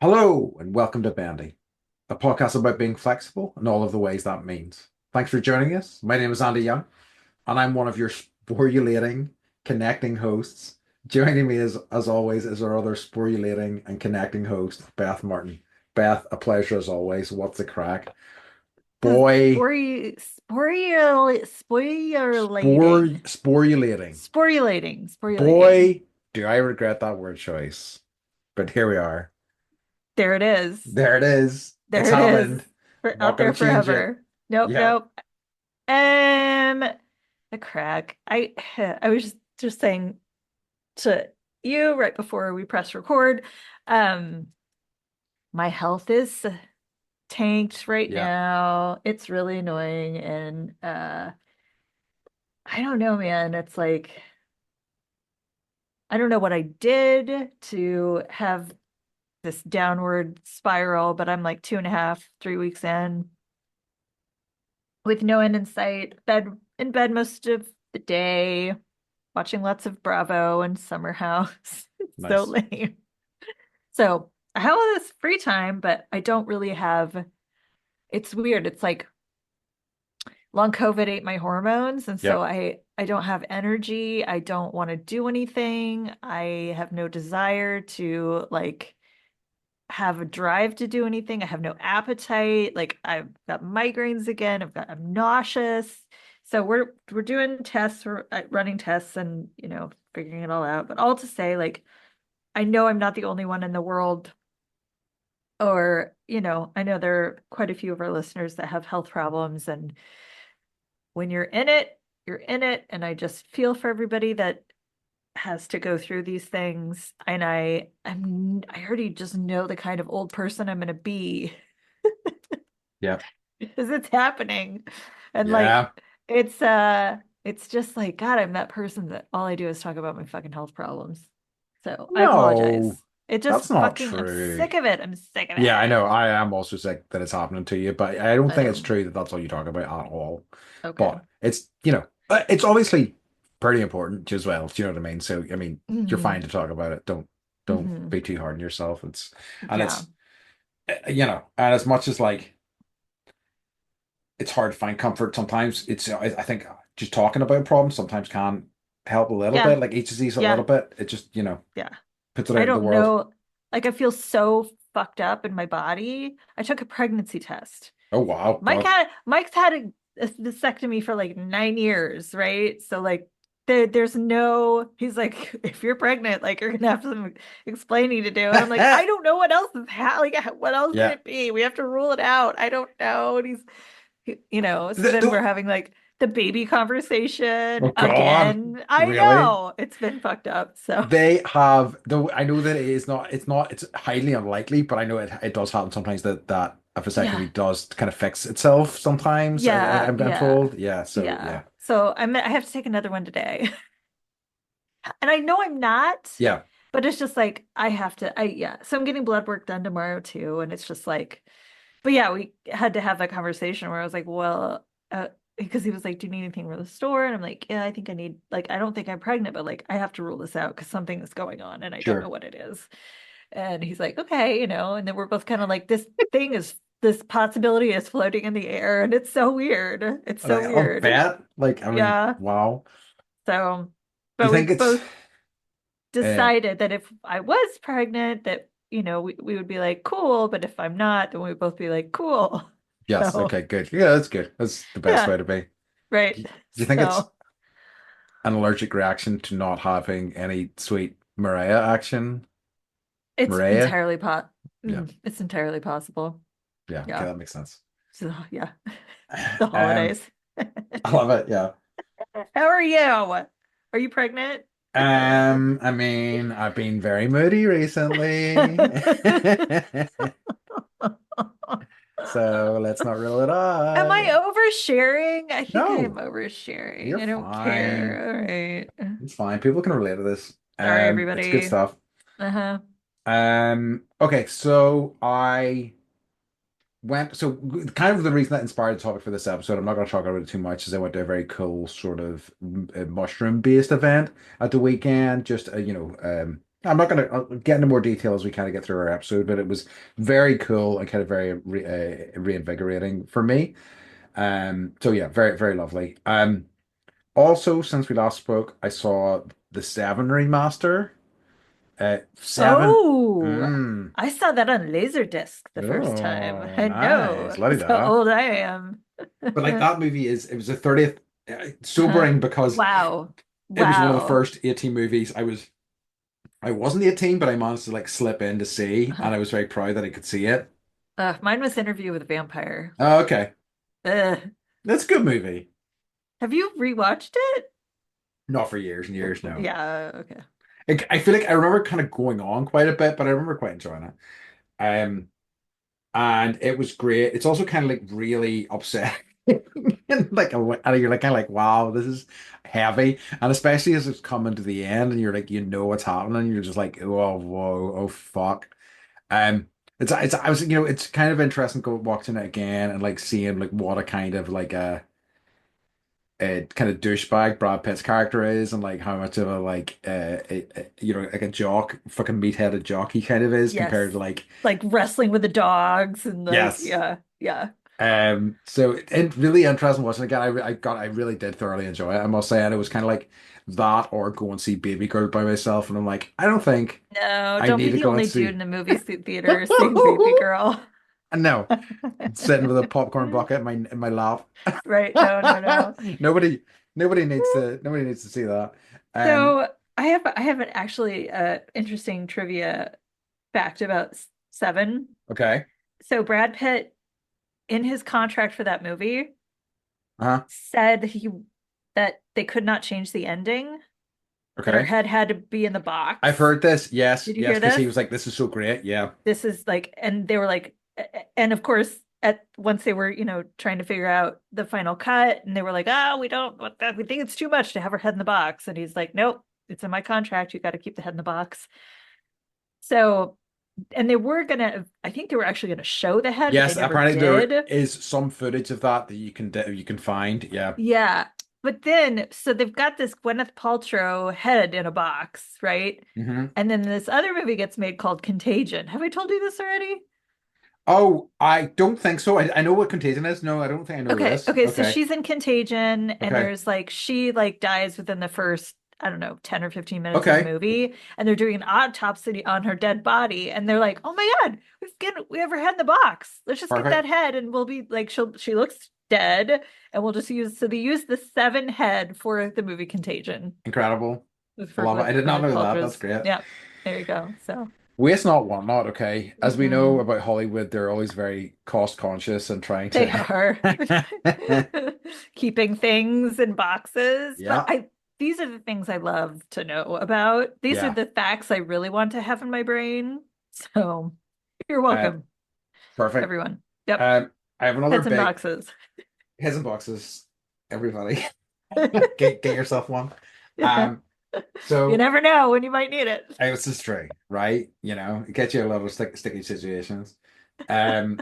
Hello and welcome to Bendy, a podcast about being flexible and all of the ways that means. Thanks for joining us. My name is Andy Young, and I'm one of your sporulating, connecting hosts. Joining me as always is our other sporulating and connecting host, Beth Martin. Beth, a pleasure as always. What's the crack? Boy, Sporulating. sporulating. Sporulating. Boy, do I regret that word choice. But here we are. There it is. There it is. It's There it is. happened. For I'm not out going there to change it. forever. Nope, Yeah. nope. Um, the crack. I was just saying to you right before we press record. Um, my health is tanked right Yeah. now. It's really annoying, and I don't know, man. It's like I don't know what I did to have this downward spiral, but I'm like 2.5, 3 weeks in with no end in sight. In bed most of the day, watching lots of Bravo and Summer House. It's so Nice. lame. So I have all this free time, but I don't really have. It's weird. It's like long COVID ate my hormones, and so Yep. I don't have energy. I don't want to do anything. I have no desire to like have a drive to do anything. I have no appetite. Like I've got migraines again. I'm nauseous. So we're doing tests, we're running tests and, figuring it all out. But all to say, like, I know I'm not the only one in the world, or, I know there are quite a few of our listeners that have health problems. And when you're in it, you're in it. And I just feel for everybody that has to go through these things, and I already just know the kind of old person I'm going to be Yep. because it's happening. And like Yeah. it's just like God, I'm that person that all I do is talk about my fucking health problems. So I No, apologize. It just that's not fucking I'm true. sick of it. I'm sick of Yeah, I it. know. I am also sick that it's happening to you, but I don't I think it's know. true that that's all you talk about at all. Okay. But it's obviously pretty important as well. Do you know what I mean? So, I mean, you're fine Hmm. to talk about it. Don't Hmm. be too hard on yourself. And Yeah. and as much as like it's hard to find comfort sometimes, I think just talking about problems sometimes can help a little Yeah. bit, like each disease a little Yeah. bit. It just, Yeah. puts it out I in the don't world. know. Like I feel so fucked up in my body. I took a pregnancy test. Oh wow, Mike's had a vasectomy for like 9 years, right? So like there's no he's like, if you're pregnant, like you're gonna have some explaining to do. And I'm like, I God. don't know what else is like what else could Yeah. it be? We have to rule it out. I don't know. And so then we're The- having like the baby conversation oh God, again. I really? know it's been fucked up. So They have though I know that it's highly unlikely, but I know it does happen sometimes that a yeah. vasectomy does kind of fix itself sometimes. Yeah, I'm yeah, told. Yeah, so yeah. yeah. So I have to take another one today. And I know I'm not, Yeah, but it's just like I have to yeah. So I'm getting blood work done tomorrow too, and it's just like but yeah, we had to have that conversation where I was like, well, because he was like, "Do you need anything from the store?" And I'm like, "Yeah, I think I need like I don't think I'm pregnant, but like I have to rule this out because something is going on and I don't know sure. what it is." And he's like, "Okay, and then we're both kind of like this possibility is floating in the air, and it's so weird. It's so I'll weird." bet. Like, I mean, Yeah. wow. So, Do but you we think it's both um decided that if I was pregnant, that, we would be like, cool. But if I'm not, then we'd both be like, cool. yes, So, okay, good. Yeah, that's good. That's the best yeah, way to be. right. Do you think it's So an allergic reaction to not having any sweet Mariah action? it's Mariah? entirely Yeah. it's entirely possible. Yeah, okay, Yeah. that makes sense. So, yeah, the Um, holidays. I love it, yeah. How are you? Are you pregnant? I mean, I've been very moody recently. So let's not rule it Am I out. oversharing? I think I am No, oversharing. you're I don't fine. care. All right. It's fine. People can relate to this. Sorry, It's good everybody. stuff. Uh-huh. Okay, so kind of the reason that inspired the topic for this episode, I'm not going to talk about it too much, is I went to a very cool sort of mushroom-based event at the weekend. Just I'm not gonna get into more detail as we kind of get through our episode, but it was very cool and kind of very reinvigorating for me. So yeah, very, very lovely. Also, since we last spoke, I saw the Seven remaster. Seven. Oh, Mm. I saw that on Laserdisc the first time. Oh, I nice. know. La That's how da. old I am. But like that movie it was the 30th, sobering because Wow. it was one of the Wow. first 18 movies I wasn't 18, but I managed to like slip in to see, Uh-huh. and I was very proud that I could see it. Mine was Interview with a Vampire. Oh, okay. Ugh. That's a good movie. Have you rewatched it? Not for years and years, no. Yeah, okay. I feel like I remember kind of going on quite a bit, but I remember quite enjoying it. Um, and it was great. It's also kind of like really upsetting. And like and you're like kind of like, wow, this is heavy. And especially as it's coming to the end and you're like, you know what's happening. You're just like, oh, whoa, oh fuck. I was, it's kind of interesting watching it again and like seeing like what a kind of like a kind of douchebag Brad Pitt's character is, and like how much of a like like a jock, fucking meatheaded jock he kind of is compared Yes. to like Like wrestling with the dogs and like, yes. yeah, yeah. So it really interesting watching it again. I really did thoroughly enjoy it, I must say, and it was kind of like that or go and see Babygirl by myself, and I'm like, I don't think No, I don't need be to the go and only dude in see. the movie theater seeing Babygirl. No, sitting with a popcorn bucket in my lap. Right. No, no, no. Nobody nobody needs to see that. Um, So I have an actually interesting trivia fact about Seven. okay. So Brad Pitt, in his contract for that movie, Uh-huh. said he that they could not change the ending, that her Okay. head had to be in the I've box. heard this. Yes, Did you yes, hear because he this? was like, this is so great. Yeah. This is like, and they were like, and of course, at once they were, trying to figure out the final cut, and they were like, oh, we don't want that. We think it's too much to have her head in the box. And he's like, nope, it's in my contract. You got to keep the head in the box. So, and they were gonna, I think they were actually gonna show the head, but they Yes, never apparently there did. is some footage of that that you can find. Yeah. Yeah. But then, so they've got this Gwyneth Paltrow head in a box, right? Hmm. And then this other movie gets made called Contagion. Have I told you this already? Oh, I don't think so. I know what Contagion is. No, I don't think I know Okay, this. okay, so Okay. she's in Contagion, and Okay. there's like she like dies within the first, I don't know, 10 or 15 minutes of the Okay. movie, and they're doing an autopsy on her dead body, and they're like, "Oh my God, we have her head in the box. Let's just get that Perfect. head and we'll be like she looks dead, and we'll just use so they use the seven head for the movie Contagion Incredible. I for love it. I did not Gwyneth know that. That's Paltrow's. great. Yeah, there you go. So, Waste not, want not. Okay. As we know mhm. about Hollywood, they're always very cost conscious and trying They to. are keeping things in boxes, but Yeah. I these are the things I love to know about. These are Yeah. the facts I really want to have in my brain. So you're Uh, welcome, Perfect. everyone. Yep, I have another heads in big boxes. hidden boxes. Everybody, get yourself one. Yeah. Um, You so never know when you might need it. I was just true, right? It gets you a lot of sticky situations. Um,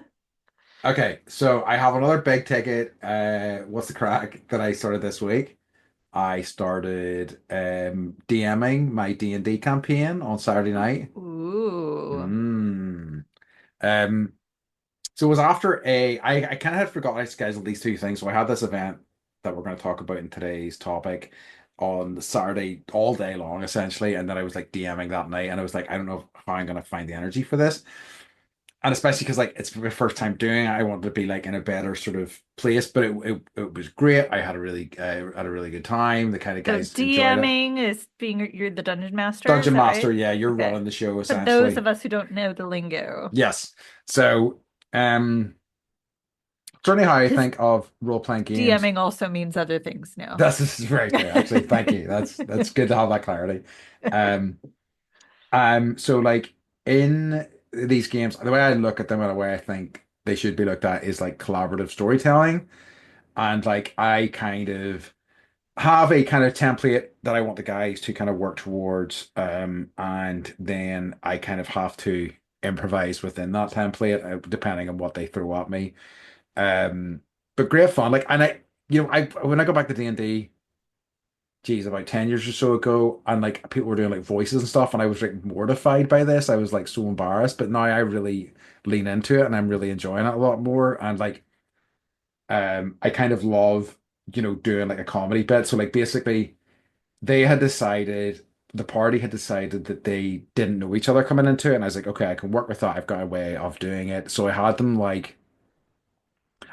okay, so I have another big ticket. What's the crack that I started this week? I started DMing my D&D campaign on Saturday night. Ooh. Mm. Um, so it was after I kind of had forgotten I scheduled these two things. So I had this event that we're going to talk about in today's topic on Saturday all day long, essentially. And then I was like DMing that night, and I was like, I don't know how I'm going to find the energy for this. And especially because like it's my first time doing it, I wanted to be like in a better sort of place. But it was great. I had a really good time. The kind of So guys enjoyed it. DMing is being you're the dungeon master, is Dungeon that Master, right? yeah, you're Okay. running the show For those essentially. of us who don't know the lingo, Yes. So certainly how I because think of role-playing games. DMing also means other things now. This is very true, actually. Thank you. That's good to have that clarity. Um, so like in these games, the way I look at them and the way I think they should be looked at is like collaborative storytelling. And like I kind of have a kind of template that I want the guys to kind of work towards. And then I kind of have to improvise within that template, depending on what they throw at me. Um, but great fun. Like, and I when I go back to D&D. geez, about 10 years or so ago, and like people were doing like voices and stuff, and I was like mortified by this. I was like so embarrassed, but now I really lean into it and I'm really enjoying it a lot more. And like I kind of love, doing like a comedy bit. So like basically they had decided the party had decided that they didn't know each other coming into it, and I was like, okay, I can work with that. I've got a way of doing it. So I had them like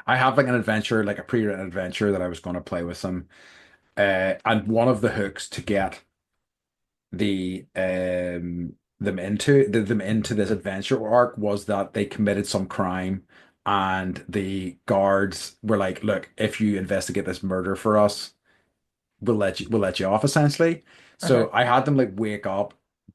I have like an adventure, like a pre-written adventure that I was going to play with them. And one of the hooks to get them into this adventure arc was that they committed some crime, and the guards were like, look, if you investigate this murder for us, we'll let you off essentially. Uh-huh. So I had them like wake up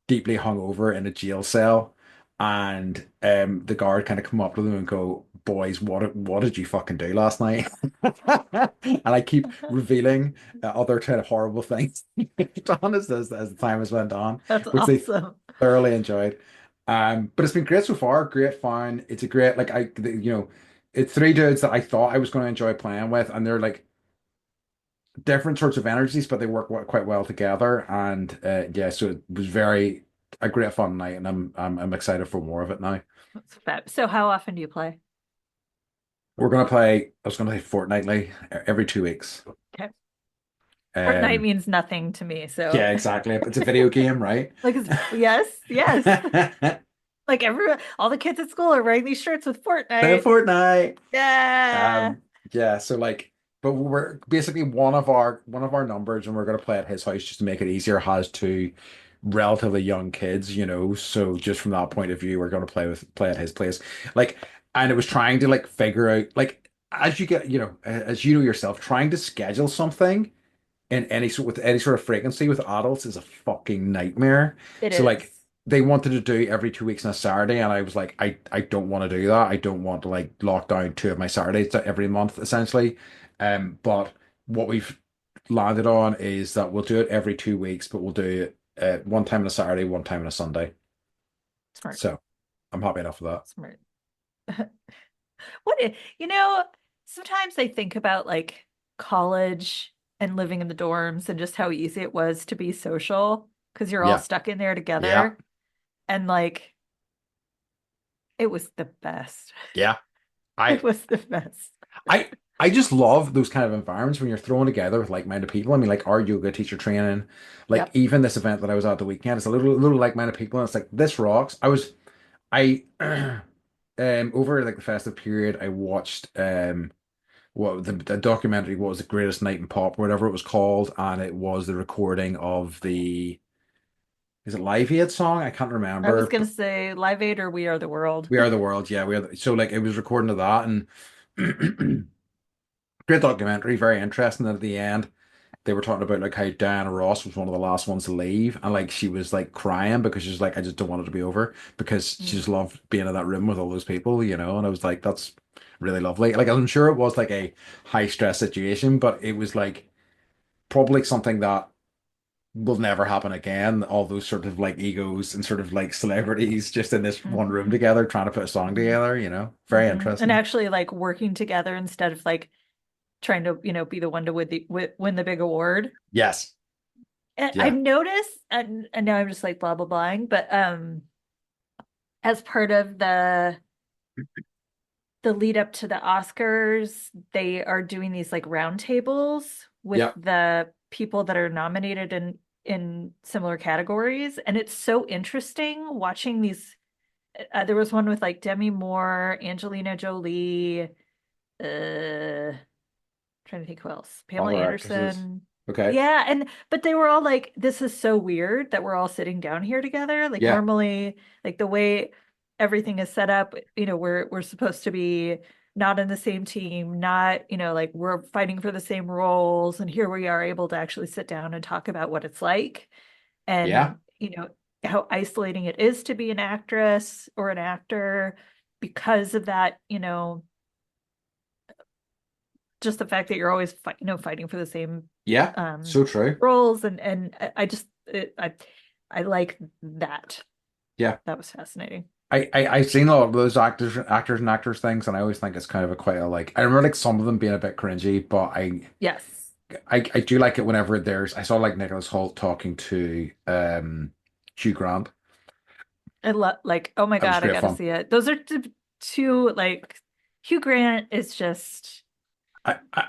deeply hungover in a jail cell, and the guard kind of come up to them and go, "Boys, what did you fucking do last night?" And I keep revealing other kind of horrible things done as the time has went on, That's which they awesome. thoroughly enjoyed. But it's been great so far. Great fun. It's a great like it's three dudes that I thought I was going to enjoy playing with, and they're like different sorts of energies, but they work quite well together. And yeah, so it was very a great fun night, and I'm excited for more of it now. That's fab. So how often do you play? We're gonna play. I was gonna play fortnightly every 2 weeks. Okay. Fortnite Um, means nothing to me, so yeah, exactly. It's a video game, right? like yes, yes. Like all the kids at school are wearing these shirts with Play Fortnite. Fortnite. Yeah. Yeah, so like, but we're basically one of our numbers, and we're gonna play at his house just to make it easier. Has two relatively young kids, so just from that point of view, we're gonna play at his place. Like, and it was trying to like figure out like as you get, as you know yourself, trying to schedule something in with any sort of frequency with adults is a fucking nightmare. It So like is. they wanted to do every 2 weeks on a Saturday, and I was like, I don't want to do that. I don't want to like lock down two of my Saturdays to every month essentially. But what we've landed on is that we'll do it every 2 weeks, but we'll do it one time on a Saturday, one time on a Sunday. Smart. So I'm happy enough with that. Smart. Sometimes I think about like college and living in the dorms and just how easy it was to be social because you're all Yeah, stuck in there yeah, together. And like it was the best. yeah. It I was the best. I I just love those kind of environments when you're thrown together with like-minded people. I mean, like our yoga teacher training, like Yep. even this event that I was at the weekend, it's a little like-minded people, and it's like this rocks. I over like the festive period, I watched what the documentary, what was the greatest night in pop, whatever it was called, and it was the recording of the is it Live Aid song? I can't I was remember, gonna but say Live Aid or We Are the World. We Are the World. Yeah, so like it was recording of that, and great documentary, very interesting. And at the end, they were talking about like how Diana Ross was one of the last ones to leave, and like she was like crying because she's like, I just don't want it to be over because she Mm. just loved being in that room with all those people. And I was like, that's really lovely. Like I'm sure it was like a high stress situation, but it was like probably something that will never happen again. All those sort of like egos and sort of like celebrities just in this one room Mhm. together trying to put a song Mhm. together. Very Mhm. And interesting. actually like working together instead of like trying to, be the one to win the big award. Yes. And I've Yeah. noticed, and now I'm just like blah blah blahing, but as part of the lead up to the Oscars, they are doing these like roundtables with Yeah. the people that are nominated in similar categories, and it's so interesting watching these. There was one with like Demi Moore, Angelina Jolie, trying to think who else, Pamela Other actresses. Anderson. Okay. Yeah, and but they were all like, this is so weird that we're all sitting down here together. Like Yeah. normally, like the way everything is set up, we're supposed to be not in the same team, not, like we're fighting for the same roles, and here we are able to actually sit down and talk about what it's like Yeah. and, how isolating it is to be an actress or an actor because of that, just the fact that you're always fighting for the same Yeah. um So true. roles and I just I like that. Yeah. That was fascinating. I've seen a lot of those actors and actors things, and I always think it's kind of a quite a like. I remember like some of them being a bit cringy, but Yes. I do like it whenever I saw like Nicholas Hoult talking to Hugh Grant. I love like, oh my That was God, I great gotta fun. see it. Those are two like Hugh Grant is just I, I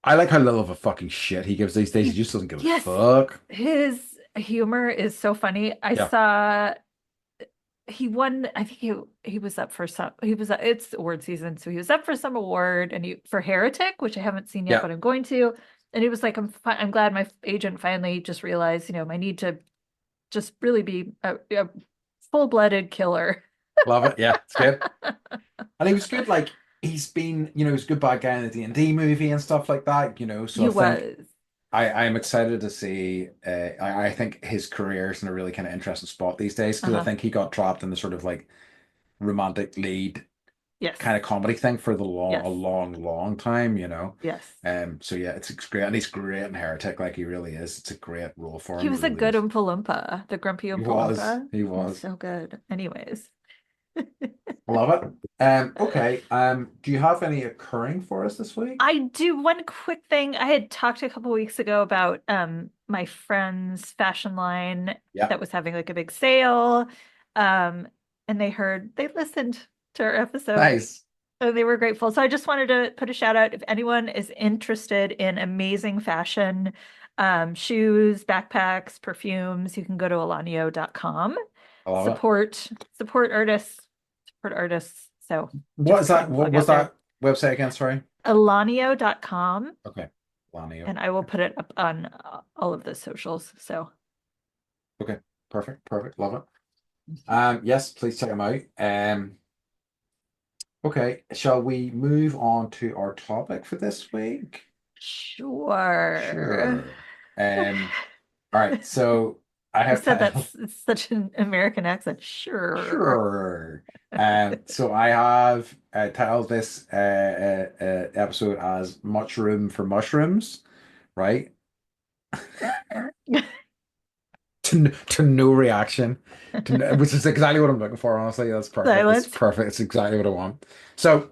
I like how little of a fucking shit he gives these days. He he, just doesn't give a yes, fuck. his humor is so funny. I Yeah. saw he won, I think he was up for some he was it's award season, so he was up for some award and he for Heretic, which I haven't seen yet, Yeah. but I'm going to. And he was like, I'm glad my agent finally just realized, I need to just really be a full-blooded killer. Love it. Yeah, it's good. And he was good, like he's been, he's a good bad guy in the D&D movie and stuff like that. So He I think was. I'm excited to see I think his career is in a really kind of interesting spot these days because I Uh-huh. think he got trapped in the sort of like romantic lead Yes. kind of comedy thing for a Yes. long time. Yes. So yeah, it's great, and he's great in Heretic, like he really is. It's a great role for He him, it was a really good is. Oompa Loompa, the grumpy He Oompa was, Loompa. he He was was. so good. Anyways. I love it. Okay. Do you have any occurring for us this week? I do one quick thing. I had talked a couple weeks ago about my friend's fashion line Yeah. that was having like a big sale. Um and they listened to our episode Nice. and they were grateful. So I just wanted to put a shout out if anyone is interested in amazing fashion, shoes, backpacks, perfumes, you can go to alanio.com. I love it. Support support artists, support artists. So What just is putting that? a What plug was out there. that website again? Sorry. Alanio.com, Okay. Lanio. and I will put it up on all of the socials. So Okay. Perfect. Perfect. Love it. Yes, please check them out. Okay. Shall we move on to our topic for this week? sure. Sure. All right. So I You have said titled, that's it's such an American accent. Sure. sure. So I have titled this episode as Mushroom for Mushrooms, right? To no reaction, which is exactly what I'm looking for, honestly. That's perfect. That's Silence. perfect. It's exactly what I want. So,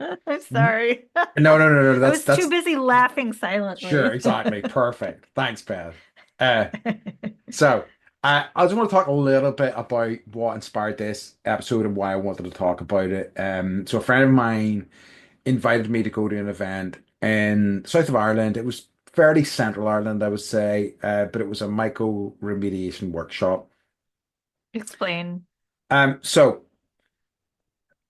I'm no, sorry. no, no, no. I That's was too that's busy laughing sure, silently. exactly. Perfect. Thanks, Beth. Uh, So, I just want to talk a little bit about what inspired this episode and why I wanted to talk about it. So, a friend of mine invited me to go to an event in south of Ireland. It was fairly central Ireland, I would say, but it was a micro remediation workshop. Explain. So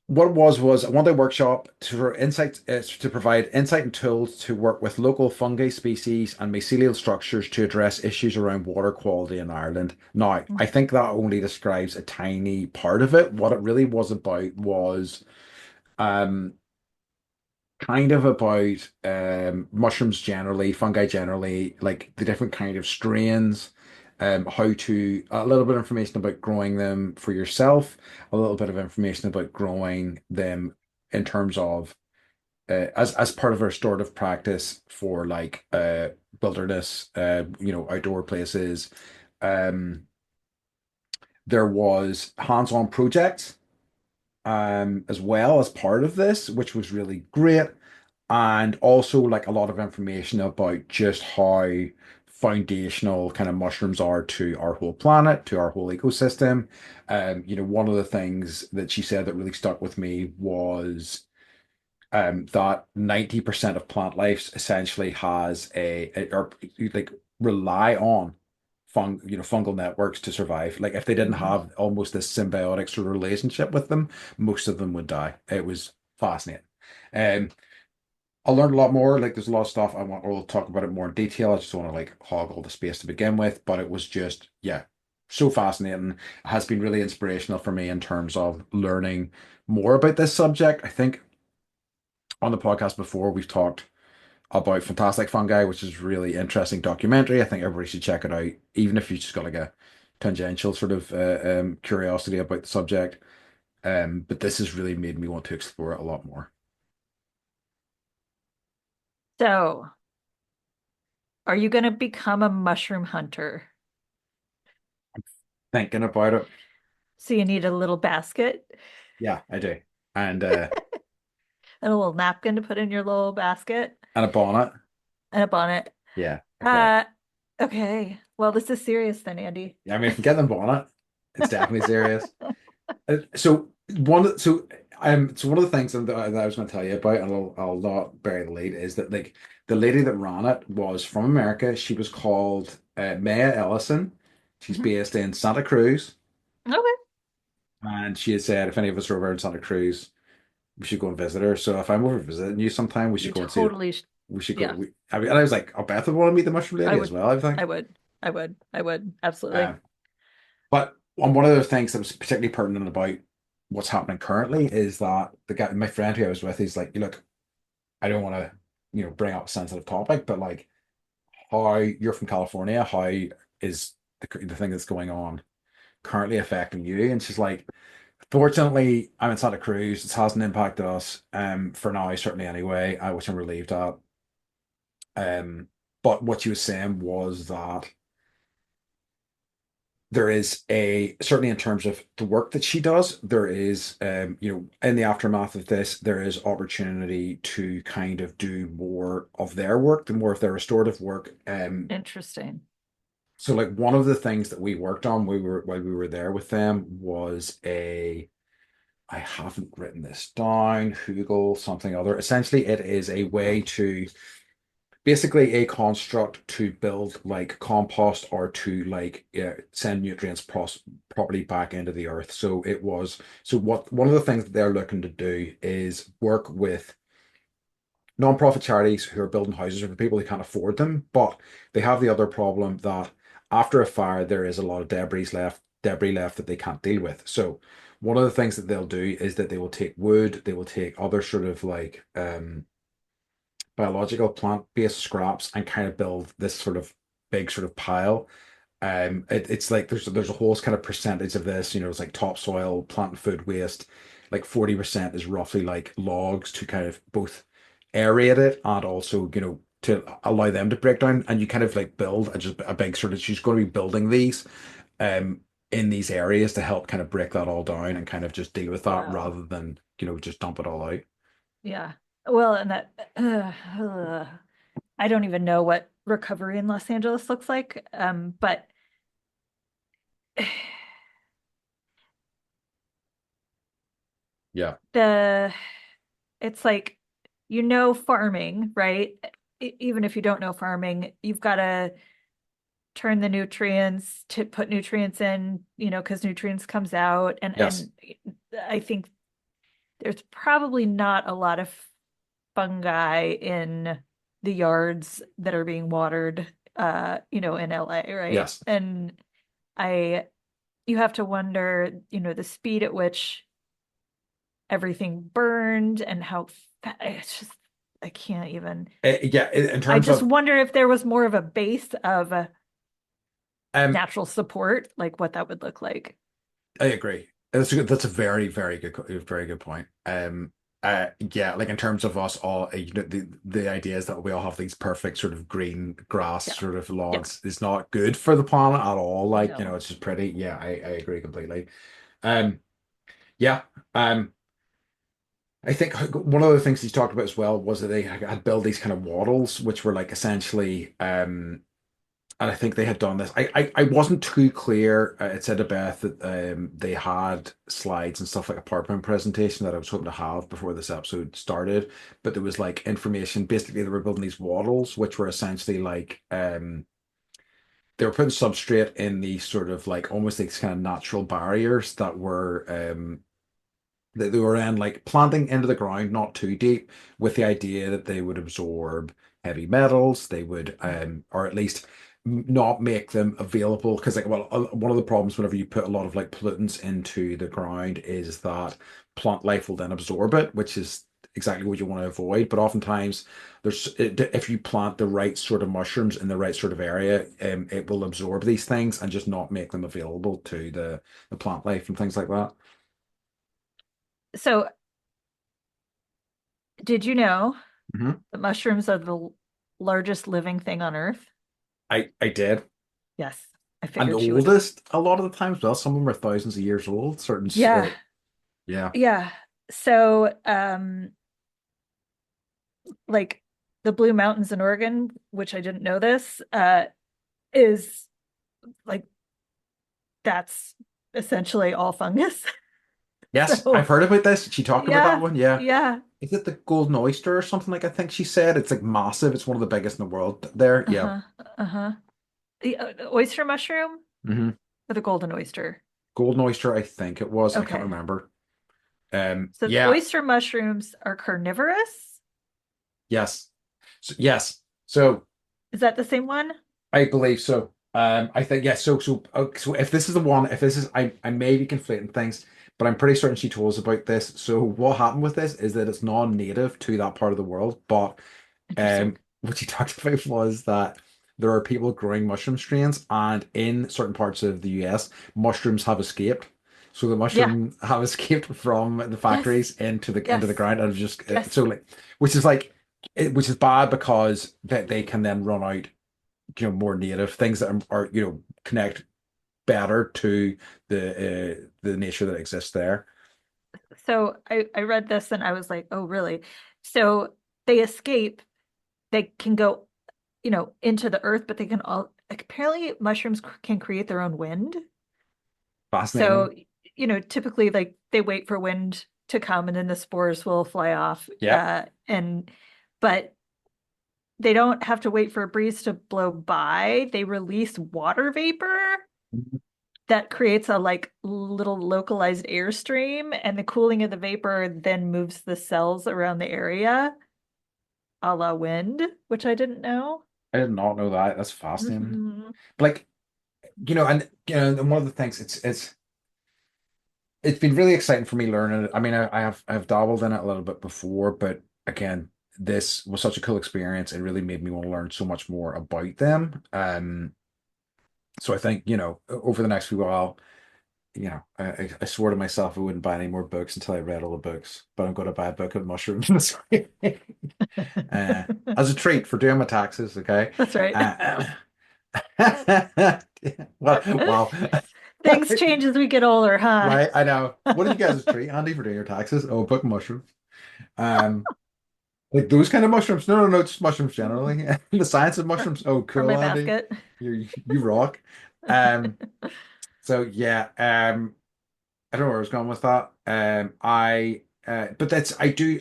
what it was a one-day workshop to insight to provide insight and tools to work with local fungi species and mycelial structures to address issues around water quality in Ireland. Now, I think that only describes a tiny part of it. What it really was about was um, kind of about mushrooms generally, fungi generally, like the different kind of strains, how to a little bit of information about growing them for yourself, a little bit of information about growing them in terms of as part of a restorative practice for like wilderness, outdoor places. Um, there was hands-on projects as well as part of this, which was really great. And also like a lot of information about just how foundational kind of mushrooms are to our whole planet, to our whole ecosystem. One of the things that she said that really stuck with me was that 90% of plant life essentially has or like rely on fungal networks to survive. Like if they didn't Mhm. have almost this symbiotic sort of relationship with them, most of them would die. It was fascinating. Um, I learned a lot more. Like there's a lot of stuff we'll talk about it more in detail. I just don't want to like hog all the space to begin with, but it was just, yeah, so fascinating. It has been really inspirational for me in terms of learning more about this subject. I think on the podcast before we've talked about Fantastic Fungi, which is a really interesting documentary. I think everybody should check it out, even if you just got like a tangential sort of curiosity about the subject. But this has really made me want to explore it a lot more. So, are you going to become a mushroom hunter? Thinking about it, So you need a little basket yeah, I do. And and a little napkin to put in your little basket and a bonnet. and a bonnet. Yeah. Okay. Uh, okay. Well, this is serious then, Andy. Yeah, I mean, if we get them on it, it's definitely serious. So one of the things that I was going to tell you about, and I'll not bury the lead, is that like the lady that ran it was from America. She was called Maya Ellison. She's Mhm. based in Santa Cruz, Okay. and she had said if any of us are over in Santa Cruz, we should go and visit her. So if I'm over visiting you sometime, we should You go and see it. totally, We should go. yeah, I mean, and I was like, oh, Beth would want to meet the mushroom I lady as would, well, I think. I would, I would, absolutely. Um, But on one of the things that was particularly pertinent about what's happening currently is that the guy, my friend who I was with, he's like, look, I don't want to, bring up a sensitive topic, but like, how you're from California, how is the thing that's going on currently affecting you? And she's like, fortunately, I'm in Santa Cruz. It hasn't impacted us, for now, certainly anyway, which I'm relieved at. But what she was saying was that there is a certainly in terms of the work that she does, there is in the aftermath of this, there is opportunity to kind of do more of their work, the more of their restorative work. Interesting. So like one of the things that we worked on while we were there with them was I haven't written this down, Hugel, something other. Essentially, it is a way to basically a construct to build like compost or to like send nutrients properly back into the earth. So it was so what one of the things that they're looking to do is work with non-profit charities who are building houses for people who can't afford them, but they have the other problem that after a fire there is a lot of debris left that they can't deal with. So one of the things that they'll do is that they will take wood, they will take other sort of like biological plant-based scraps and kind of build this sort of big sort of pile. It's like there's a whole kind of percentage of this, it's like topsoil, plant and food waste. Like 40% is roughly like logs to kind of both aerate it and also, to allow them to break down. And you kind of like build just a big sort of she's going to be building these um in these areas to help kind of break that all down and kind of just deal with that Wow. rather than, just dump it all out. Yeah. Well, and that I don't even know what recovery in Los Angeles looks like. But Yeah. the it's like farming, right? Even if you don't know farming, you've got to turn the nutrients to put nutrients in, because nutrients comes out, and Yes. I think there's probably not a lot of fungi in the yards that are being watered, in LA, right? Yes. And I you have to wonder, the speed at which everything burned and how it's just I can't even. Yeah, in I terms just of wonder if there was more of a base of um natural support, like what that would look like. I agree. That's a very, very very good point. Yeah, like in terms of us all, the idea is that we all have these perfect sort of green grass Yeah. sort of Yeah. lawns is not good for the planet at all. Like, No. it's just pretty. Yeah, I agree completely. Um, yeah. Um, I think one of the things he's talked about as well was that they had built these kind of waddles, which were like essentially and I think they had done this. I wasn't too clear. It said to Beth that they had slides and stuff like a PowerPoint presentation that I was hoping to have before this episode started. But there was like information. Basically, they were building these waddles, which were essentially like they were putting substrate in these sort of like almost these kind of natural barriers that they were in like planting into the ground, not too deep, with the idea that they would absorb heavy metals. They would, or at least not make them available. Because like, well, one of the problems whenever you put a lot of like pollutants into the ground is that plant life will then absorb it, which is exactly what you want to avoid. But oftentimes, if you plant the right sort of mushrooms in the right sort of area, it will absorb these things and just not make them available to the plant life and things like that. So, did you know Mhm. that mushrooms are the largest living thing on Earth? I did. Yes, I And the figured she would. oldest a lot of the times. Well, some of them are thousands of years old. Yeah, Yeah. yeah. So, like the Blue Mountains in Oregon, which I didn't know this, is like that's essentially all fungus. Yes, I've So heard about this. She talked about that yeah, one. Yeah. yeah. Is it the golden oyster or something like I think she said? It's like massive. It's one of the biggest in the world there. Yeah. Uh-huh. Uh-huh. The oyster mushroom Hmm. or the golden oyster? Golden oyster, I think it was. I can't Okay. remember. So the Yeah. oyster mushrooms are carnivorous. Yes. Yes. So Is that the same one? I believe so. I think yes. So if this is the one, if this is, I may be conflating things, but I'm pretty certain she told us about this. So what happened with this is that it's non-native to that part of the world, but Interesting. what she talked about was that there are people growing mushroom strains, and in certain parts of the US, mushrooms have escaped. So the Yeah. mushroom have escaped from the Yes. factories into the Yes. ground and have just Yes. so like, which is like, which is bad because that they can then run out, more native things that are connect better to the nature that exists there. So I read this and I was like, oh, really? So they escape, they can go, into the earth, but they can all like, apparently mushrooms can create their own wind. So, Fascinating. typically like they wait for wind to come and then the spores will fly off. Yeah. And but they don't have to wait for a breeze to blow by. They release water vapor that creates a like little localized airstream, and the cooling of the vapor then moves the cells around the area, a la wind, which I didn't know. I did not know that. That's fascinating. Hmm. But like, and one of the things it's been really exciting for me learning it. I mean, I've dabbled in it a little bit before, but again, this was such a cool experience. It really made me want to learn so much more about them. So I think, over the next few while, I swore to myself I wouldn't buy any more books until I read all the books, but I'm going to buy a book of mushrooms uh, as a treat for doing my taxes. Okay. That's right. Uh, well, wow. Things change as we get older, huh? Right, I know. What did you guys treat Andy for doing your taxes? Oh, a book of mushrooms. Um, like those kind of mushrooms? No, no, no, just mushrooms generally. The science of mushrooms. Oh, For cool, my Andy. basket. You rock. Um, so yeah, I don't know where I was going with that. But that's I do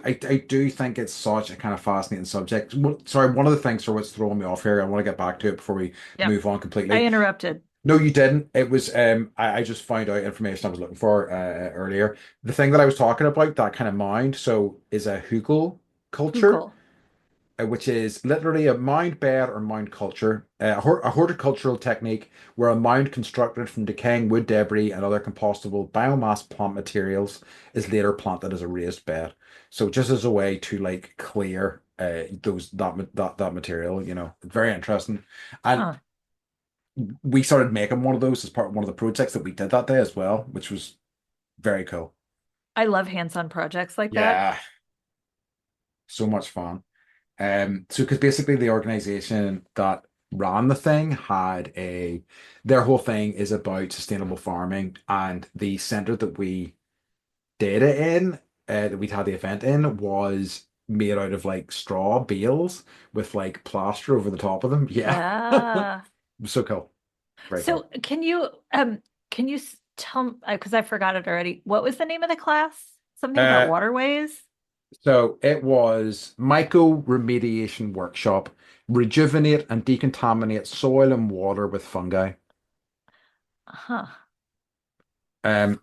think it's such a kind of fascinating subject. Sorry, one of the things for what's throwing me off here, I want to get back to it before we Yep. move on I completely. interrupted. No, you didn't. It was I just found out information I was looking for earlier. The thing that I was talking about, that kind of mind, so is a hugel culture, Google. which is literally a mound bed or mound culture, a horticultural technique where a mound constructed from decaying wood debris and other compostable biomass plant materials is later planted as a raised bed. So just as a way to like clear that material, very interesting. And Huh. we started making one of those as part of one of the projects that we did that day as well, which was very cool. I love hands-on projects like that. Yeah, so much fun. So because basically the organization that ran the thing had their whole thing is about sustainable farming, and the center that we did it in, that we'd had the event in, was made out of like straw bales with like plaster over the top of them. Yeah, Yeah. so cool, very So cool. can you tell because I forgot it already. What was the name of the class? Something about Uh, waterways? So it was Myco remediation workshop, rejuvenate and decontaminate soil and water with fungi. Huh.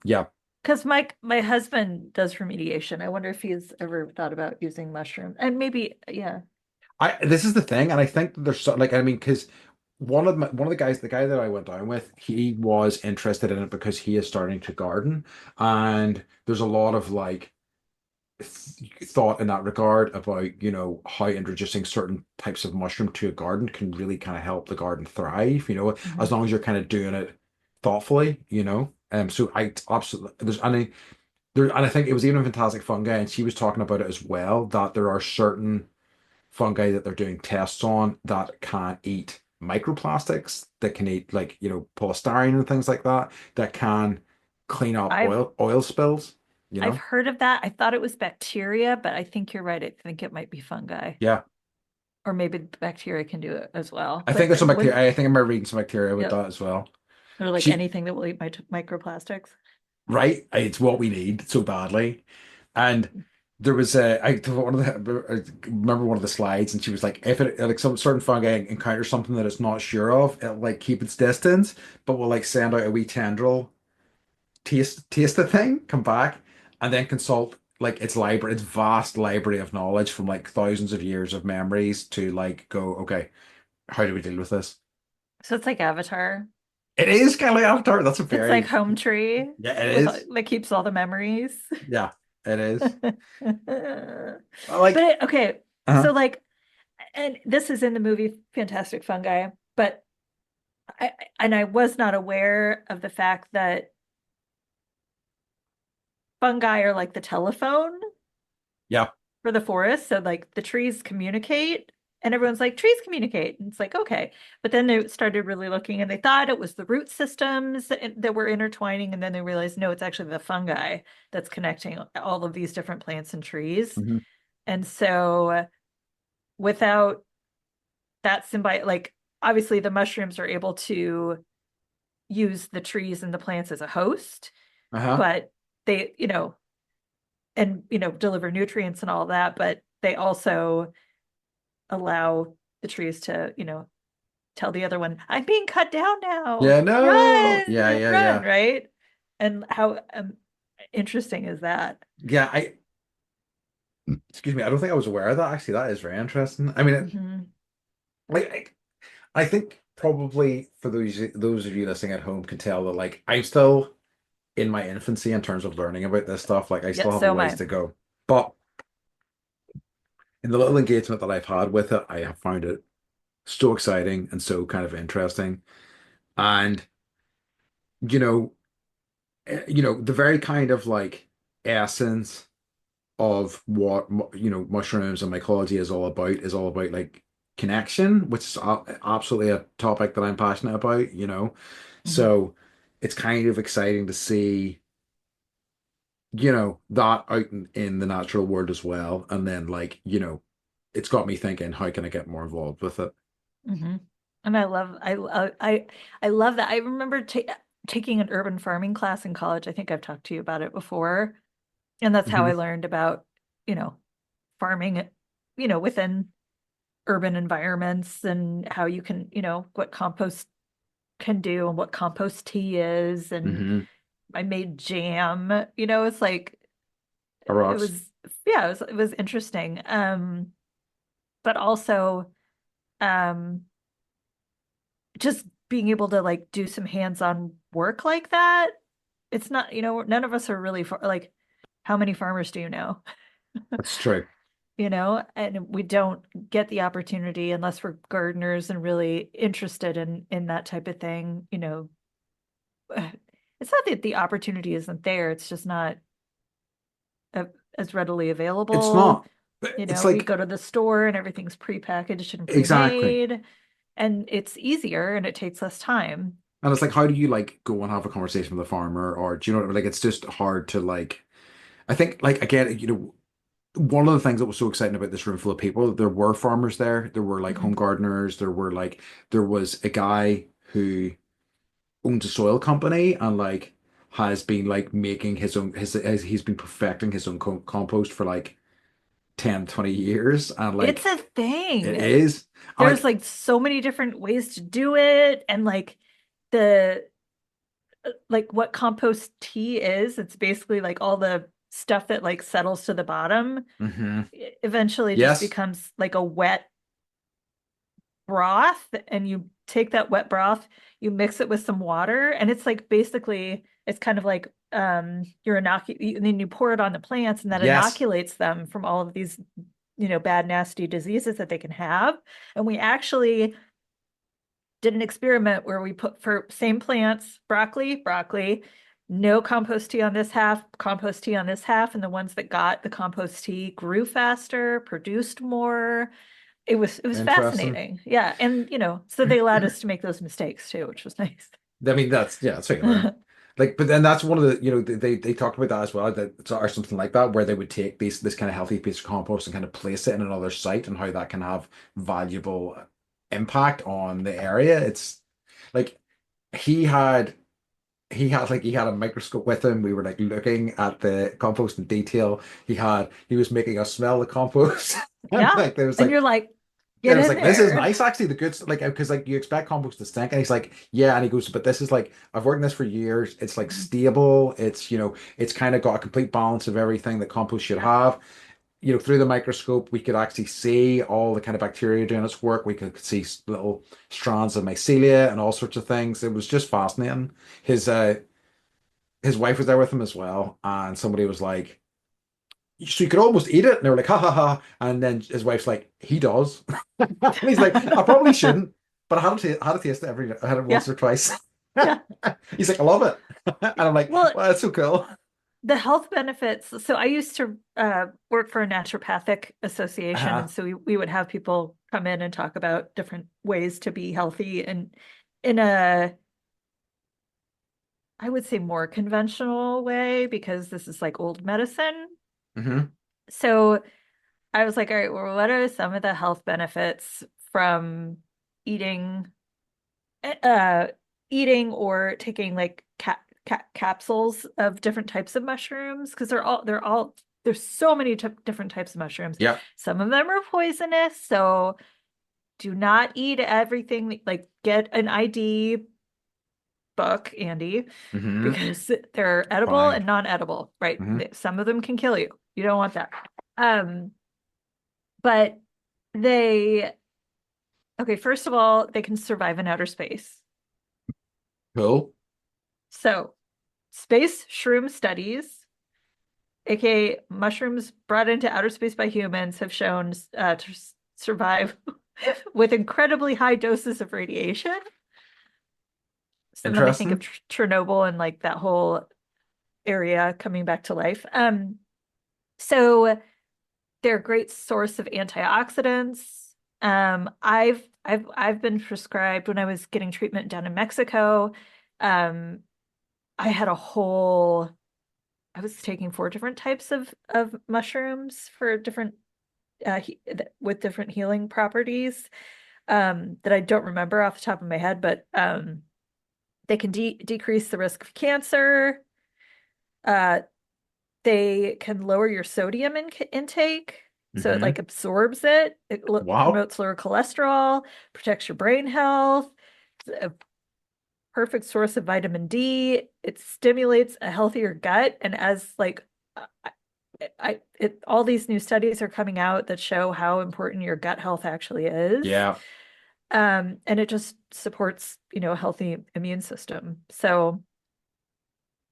Yeah, Because my husband does remediation. I wonder if he's ever thought about using mushroom. And maybe, yeah. this is the thing, and I think that there's like, I mean, because one of the guys, the guy that I went down with, he was interested in it because he is starting to garden, and there's a lot of like thought in that regard about, how introducing certain types of mushroom to a garden can really kind of help the garden thrive, as Mhm. long as you're kind of doing it thoughtfully, so I absolutely and I think it was even fantastic fungi, and she was talking about it as well, that there are certain fungi that they're doing tests on that can eat microplastics, that can eat like, polystyrene and things like that, that can clean up I've oil spills, you I've know? heard of that. I thought it was bacteria, but I think you're right. I think it might be fungi. Yeah. Or maybe the bacteria can do it as well. I think But there's some when, bacteria. I think I remember reading some bacteria with yeah, that as well. or like She, anything that will eat microplastics. right? It's what we need so badly. And there was one of the I remember one of the slides, and she was like, if it like some certain fungi encounters something that it's not sure of, it'll like keep its distance, but will like send out a wee tendril, taste the thing, come back, and then consult like its vast library of knowledge from like thousands of years of memories to like go, okay, how do we deal with this? So it's like Avatar. It is kind of like Avatar. That's a It's like very home tree yeah, it with is. that keeps all the memories. Yeah, it is. Like, But okay, uh-huh. so like, and this is in the movie Fantastic Fungi, but I was not aware of the fact that fungi are like the telephone Yeah. for the forest. So like the trees communicate and everyone's like, trees communicate. And it's like, okay. But then they started really looking and they thought it was the root systems that were intertwining. And then they realized, no, it's actually the fungi that's connecting all of these different plants and trees. Hmm. And so without that symbiote, like obviously the mushrooms are able to use the trees and the plants as a host, Uh-huh. but they, and deliver nutrients and all that, but they also allow the trees to, tell the other one, I'm being cut down now. Yeah, no. Run, Yeah, yeah, run, yeah. right? And how interesting is that? Yeah, excuse me, I don't think I was aware of that. Actually, that is very interesting. I mean, Hmm. like I think probably for those of you listening at home can tell that like I'm still in my infancy in terms of learning about this stuff. Like I Yeah, still have a so am ways I. to go. But in the little engagement that I've had with it, I have found it so exciting and so kind of interesting. And you know, the very kind of like essence of what mushrooms and mycology is all about like connection, which is absolutely a topic that I'm passionate about, Hmm. so it's kind of exciting to see that out in the natural world as well, and then like it's got me thinking, how can I get more involved with it? Hmm. And I love that. I remember taking an urban farming class in college. I think I've talked to you about it before. And that's how I Hmm. learned about, you know, farming, within urban environments and how you can, what compost can do and what compost tea is. And Hmm. I made jam, it's like it Rocks. was, yeah, it was interesting. But also um just being able to like do some hands-on work like that. It's not, none of us are really like, how many farmers do you know? That's true. And we don't get the opportunity unless we're gardeners and really interested in that type of thing. It's not that the opportunity isn't there, it's just not uh, as readily It's available. not, but it's We like go to the store and everything's prepackaged and exactly. pre-made, and it's easier and it takes less time. And it's like, how do you like go and have a conversation with a farmer, or do you know what I mean? Like, it's just hard to like. I think, like, again, one of the things that was so exciting about this room full of people, there were farmers there, there were like home Mhm. gardeners, there was a guy who owns a soil company and like has been like making his own he's been perfecting his own compost for like 10, 20 years, and It's like a it thing. is. I There's like like so many different ways to do it, and like the like what compost tea is, it's basically like all the stuff that like settles to the bottom hmm eventually just yes, becomes like a wet broth, and you take that wet broth, you mix it with some water, and it's like basically it's kind of like you're and then you pour it on the plants, and that yes, inoculates them from all of these bad nasty diseases that they can have. And we actually did an experiment where we put for same plants, broccoli, no compost tea on this half, compost tea on this half, and the ones that got the compost tea grew faster, produced more. It was interesting. fascinating. Yeah. And so they allowed us to make those mistakes too, which was nice. I mean, that's how you learn. Like, but then that's one of the, they talked about that as well, that or something like that, where they would take this kind of healthy piece of compost and kind of place it in another site, and how that can have valuable impact on the area. It's like he had he had a microscope with him. We were like looking at the compost in detail. He was making us smell the compost. And Yeah. like there was And like you're like, there get was in like this is there. nice actually, the good like because like you expect compost to stink, and he's like yeah, and he goes, but this is like I've worked in this for years. It's like stable. It's it's kind of got a complete balance of everything that compost should Yeah. have. Through the microscope, we could actually see all the kind of bacteria doing its work. We could see little strands of mycelia and all sorts of things. It was just fascinating. His uh his wife was there with him as well, and somebody was like, "So you could almost eat it," and they were like, "Ha ha ha!" And then his wife's like, "He does," and he's like, "I probably shouldn't, but I had to taste it I had it once Yeah. or twice." Yeah. He's like, "I love it," and I'm like, Well, "Well, that's so cool." the health benefits. So I used to work for a naturopathic association, Uh, and so we would have people come in and talk about different ways to be healthy and in a, I would say, more conventional way because this is like old medicine. hmm So I was like, all right, well, what are some of the health benefits from eating uh eating or taking like capsules of different types of mushrooms? Because there's so many different types of mushrooms. Yeah. Some of them are poisonous, so do not eat everything. Like, get an ID book, Andy, hmm because they're edible Fine. and non-edible, right? hmm Some of them can kill you. You don't want that. Um, but they, okay, first of all, they can survive in outer space. Cool. So, space shroom studies, aka mushrooms brought into outer space by humans, have shown to survive with incredibly high doses of radiation. So then I think of Interesting. Chernobyl and like that whole area coming back to life. So they're a great source of antioxidants. I've been prescribed when I was getting treatment down in Mexico. Um, I had a whole I was taking four different types of mushrooms for different with different healing properties that I don't remember off the top of my head, but they can decrease the risk of cancer. Uh, they can lower your sodium intake. So it like hmm absorbs it. It Wow. promotes lower cholesterol, protects your brain health. It's a perfect source of vitamin D. It stimulates a healthier gut. And as like all these new studies are coming out that show how important your gut health actually is. Yeah. And it just supports, a healthy immune system. So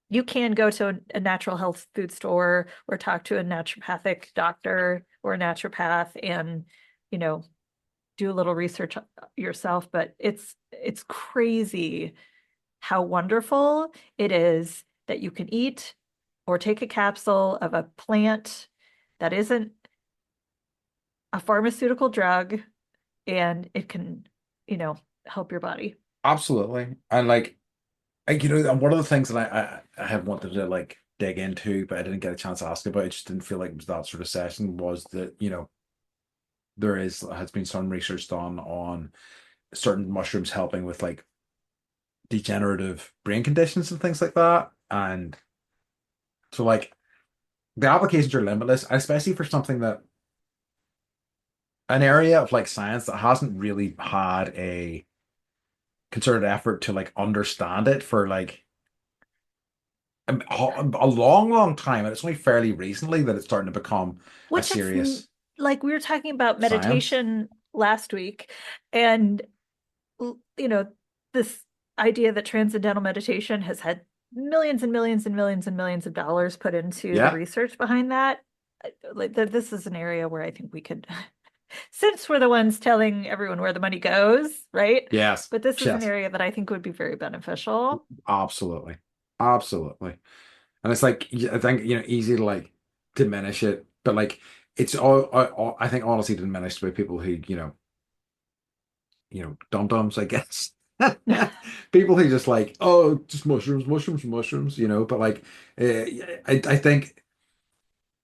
you can go to a natural health food store or talk to a naturopathic doctor or a naturopath and, you know, do a little research yourself. But it's crazy how wonderful it is that you can eat or take a capsule of a plant that isn't a pharmaceutical drug and it can, you know, help your body. Absolutely. And like and one of the things that I have wanted to like dig into, but I didn't get a chance to ask about, I just didn't feel like it was that sort of session, was that, there has been some research done on certain mushrooms helping with like degenerative brain conditions and things like that. And so like the applications are limitless, especially for something that an area of like science that hasn't really had a concerted effort to like understand it for like a long, long time. And it's only fairly recently that it's starting to become a Which it's serious like we were talking about science. meditation last week, and you know, this idea that transcendental meditation has had millions and millions and millions and millions of dollars put into the Yeah. research behind that. Like this is an area where I think we could, since we're the ones telling everyone where the money goes, right? Yes. But this is an Yes. area that I think would be very beneficial. Absolutely. Absolutely. And it's like I think easy to like diminish it, but like it's I think honestly diminished by people who dum-dums, I guess. People who just like, oh, just mushrooms, mushrooms, mushrooms, but like, I think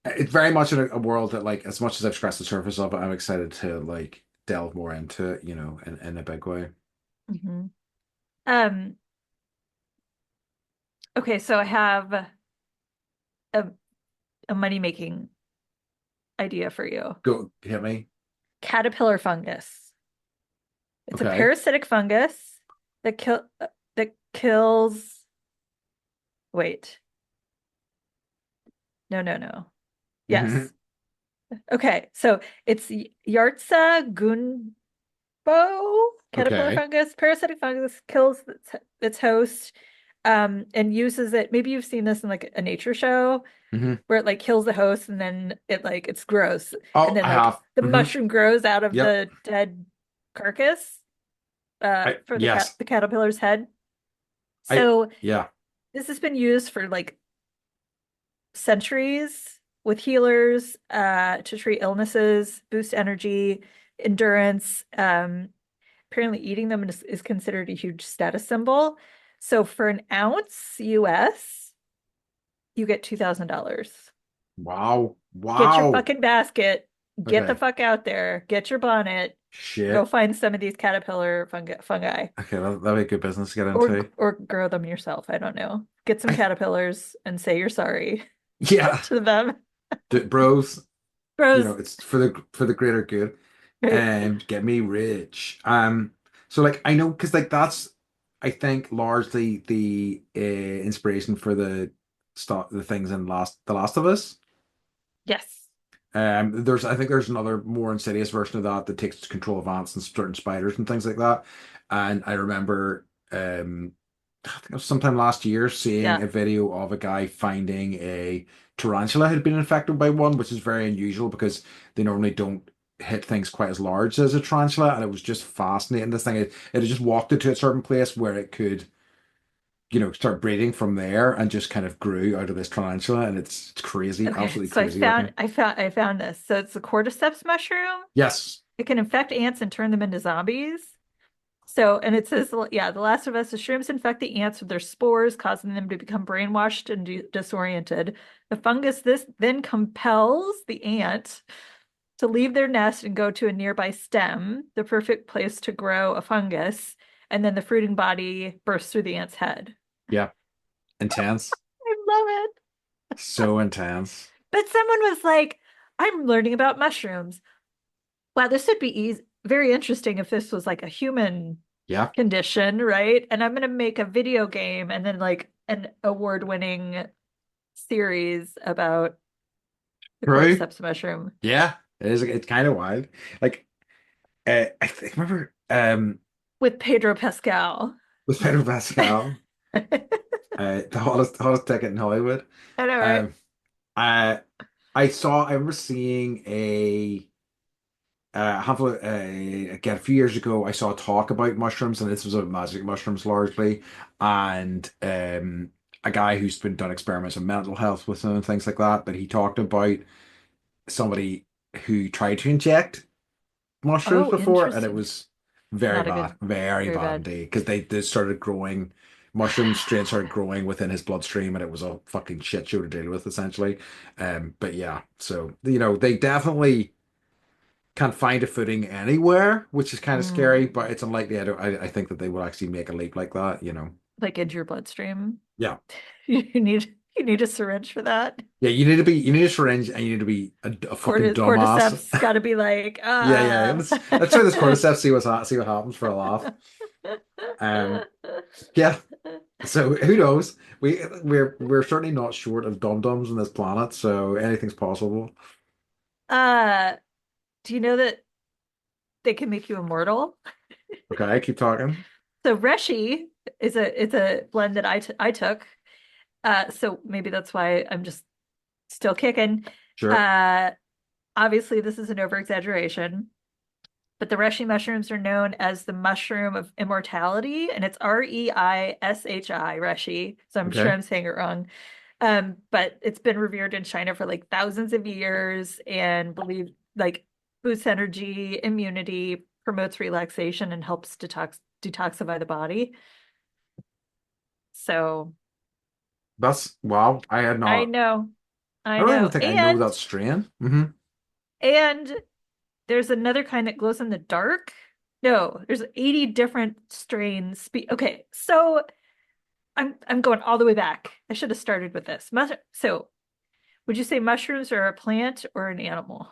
it's very much in a world that, like, as much as I've scratched the surface of it, I'm excited to like delve more into it, in a big way. Mhm. Um, okay, so I have a, a money-making idea for you. Go hit me. Caterpillar fungus. It's a Okay. parasitic fungus that kills. Wait, no, no, no. Hmm. Yes. Okay, so it's Yartsa caterpillar Okay. fungus. Parasitic fungus kills its host, and uses it. Maybe you've seen this in like a nature show Hmm. where it like kills the host and then it's gross. And Oh, then I like have. the Hmm. mushroom grows out of Yep. the dead carcass for Yes. the caterpillar's head. I So Yeah. this has been used for like centuries with healers to treat illnesses, boost energy, endurance. Apparently eating them is considered a huge status symbol. So for an ounce US, you get $2,000. Wow. Get your Wow. fucking basket, get the Okay. fuck out there, get your bonnet, go Shit. find some of these caterpillar fungi, Okay, that'll be a good business to get into. or grow them yourself. I don't know. Get some I caterpillars and say you're sorry Yeah, to them. bros. Bros. It's for the greater good, and get me rich. So like I know, because like that's, I think, largely the inspiration for the things in The Last of Us. Yes. I think there's another more insidious version of that that takes control of ants and certain spiders and things like that. And I remember, I think it was sometime last year, seeing Yeah. a video of a guy finding a tarantula had been infected by one, which is very unusual because they normally don't hit things quite as large as a tarantula. And it was just fascinating. This thing, it had just walked into a certain place where it could, start breeding from there, and just kind of grew out of this tarantula. And it's crazy, Okay. absolutely So crazy looking. I found this. So it's the cordyceps mushroom. Yes. It can infect ants and turn them into zombies. So, and it says, yeah, The Last of Us, the shrooms infect the ants with their spores, causing them to become brainwashed and disoriented. The fungus this then compels the ant to leave their nest and go to a nearby stem, the perfect place to grow a fungus, and then the fruiting body bursts through the ant's head. Yeah. Intense. I love it. So intense. But someone was like, I'm learning about mushrooms. Wow, this would be very interesting if this was like a human Yeah. condition, right? And I'm gonna make a video game and then like an award-winning series about the True. cordyceps mushroom Yeah. It's kind of wild. Like, remember, with Pedro Pascal. with Pedro Pascal, I the hottest ticket in Hollywood. know, right? Um, I I remember seeing a handful of, again, a few years ago, I saw a talk about mushrooms, and this was about magic mushrooms largely, and a guy who's been done experiments on mental health with them and things like that. But he talked about somebody who tried to inject mushrooms Oh, before, and it interesting. was very Not a bad, good, very very bad bad. indeed. Because they started growing, mushroom strains started growing within his bloodstream, and it was a fucking shit show to deal with, essentially. But yeah, so they definitely can't find a footing anywhere, which is kind of scary. But Mm, it's unlikely. I think that they would actually make a leap like that. like into your bloodstream. Yeah, You need a syringe for that. yeah. You need a syringe, and you need to be a fucking dumbass. Cordyceps got to be like, Yeah, yeah. Let's try this cordyceps. See what happens for a laugh. Um, yeah. So who knows? We're certainly not short of dum-dums on this planet, so anything's possible. uh, do you know that they can make you immortal? Okay, keep talking. So Reshi is a blend that I took. So maybe that's why I'm just still kicking. Sure. Uh, Obviously this is an over exaggeration, but the Reshi mushrooms are known as the mushroom of immortality, and it's Reishi, Reshi. So I'm sure Okay. I'm saying it wrong. But it's been revered in China for like thousands of years and believed like boosts energy, immunity. promotes relaxation and helps detoxify the body. So That's wow. I had I not. know, I I don't even know. think I know that strain. And there's another kind that glows in the dark. No, there's 80 different strains. Okay, so I'm going all the way back. I should have started with this. So, would you say mushrooms are a plant or an animal?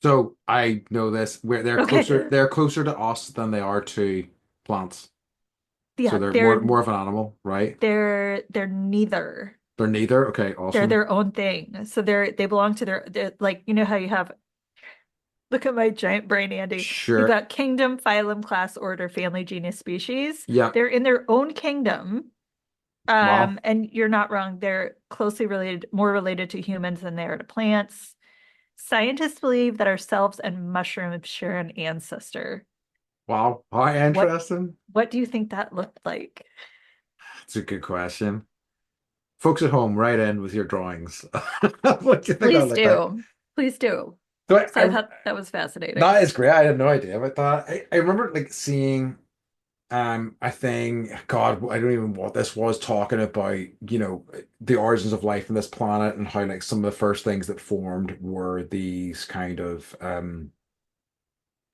So I know this. Where they're Okay. closer. They're closer to us than they are to plants. So Yeah, they're more of an animal, right? they're neither. They're neither. Okay, They're awesome. their own thing. So they belong to they're like how you have look at my giant brain, Andy. You've Sure. got kingdom, phylum, class, order, family, genus, species. Yeah. They're in their own kingdom. Wow. And you're not wrong. They're closely related, more related to humans than they are to plants. Scientists believe that ourselves and mushrooms share an ancestor. Wow. How What interesting. what do you think that looked like? It's a good question. Folks at home, write in with your drawings. What do you think I Please look like? do. Please do. So So I thought that was fascinating. that is great. I had no idea about that. I remember like seeing a thing, God, I don't even know what this was talking about, the origins of life on this planet and how like some of the first things that formed were these kind of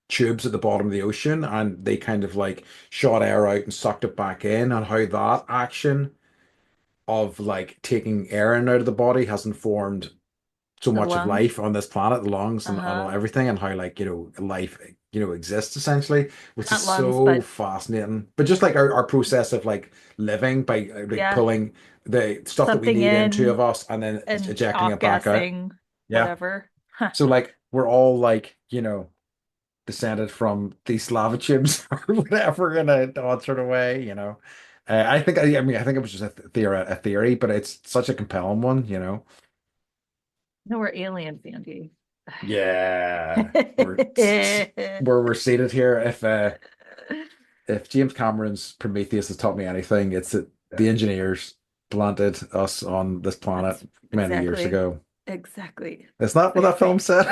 tubes at the bottom of the ocean and they kind of like shot air out and sucked it back in and how that action of like taking air in and out of the body has informed so The much of lungs. life on this planet, the lungs and Uh-huh. everything, and how like life exists essentially, which is Not lungs, so but fascinating. But just like our process of like living by like yeah, pulling the stuff that we something need into of in us and then and ejecting it back out. off-gassing, Yeah. whatever. Huh. So like we're all like descended from these lava tubes or whatever in a odd sort of way. I think it was just a theory, but it's such a compelling one. No, we're aliens, Andy. Yeah, where we're seated here. If James Cameron's Prometheus has taught me anything, it's that the engineers planted us on this planet That's many years exactly, ago. exactly. It's not what that film said.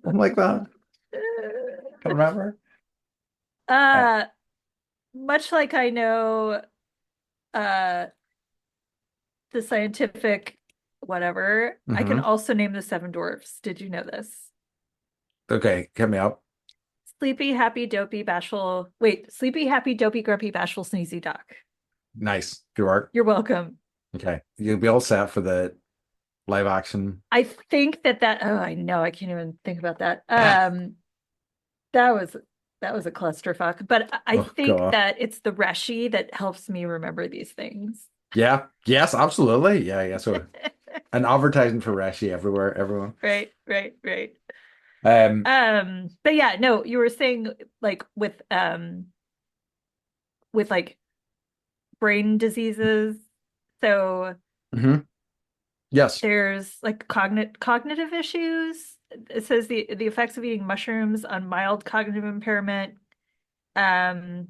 Something like that. Can't remember. Uh, Uh, much like I know uh the scientific whatever, I can hmm also name the seven dwarfs. Did you know this? Okay, get me up. Sleepy, happy, dopey, bashful. Wait, sleepy, happy, dopey, grumpy, bashful, sneezy, duck. Nice. Good work. You're welcome. Okay. You'll be all set for the live action. I think oh, I know, I can't even think about that. That was that was a clusterfuck, but I Oh think God. that it's the Reshi that helps me remember these things. Yeah. Yes, absolutely. Yeah, yeah. So an advertising for Reshi everywhere, everyone. Right, right, right. Um, But yeah, no, you were saying like with like brain diseases. So mhm. Yes. there's like cognitive issues. It says the effects of eating mushrooms on mild cognitive impairment, um,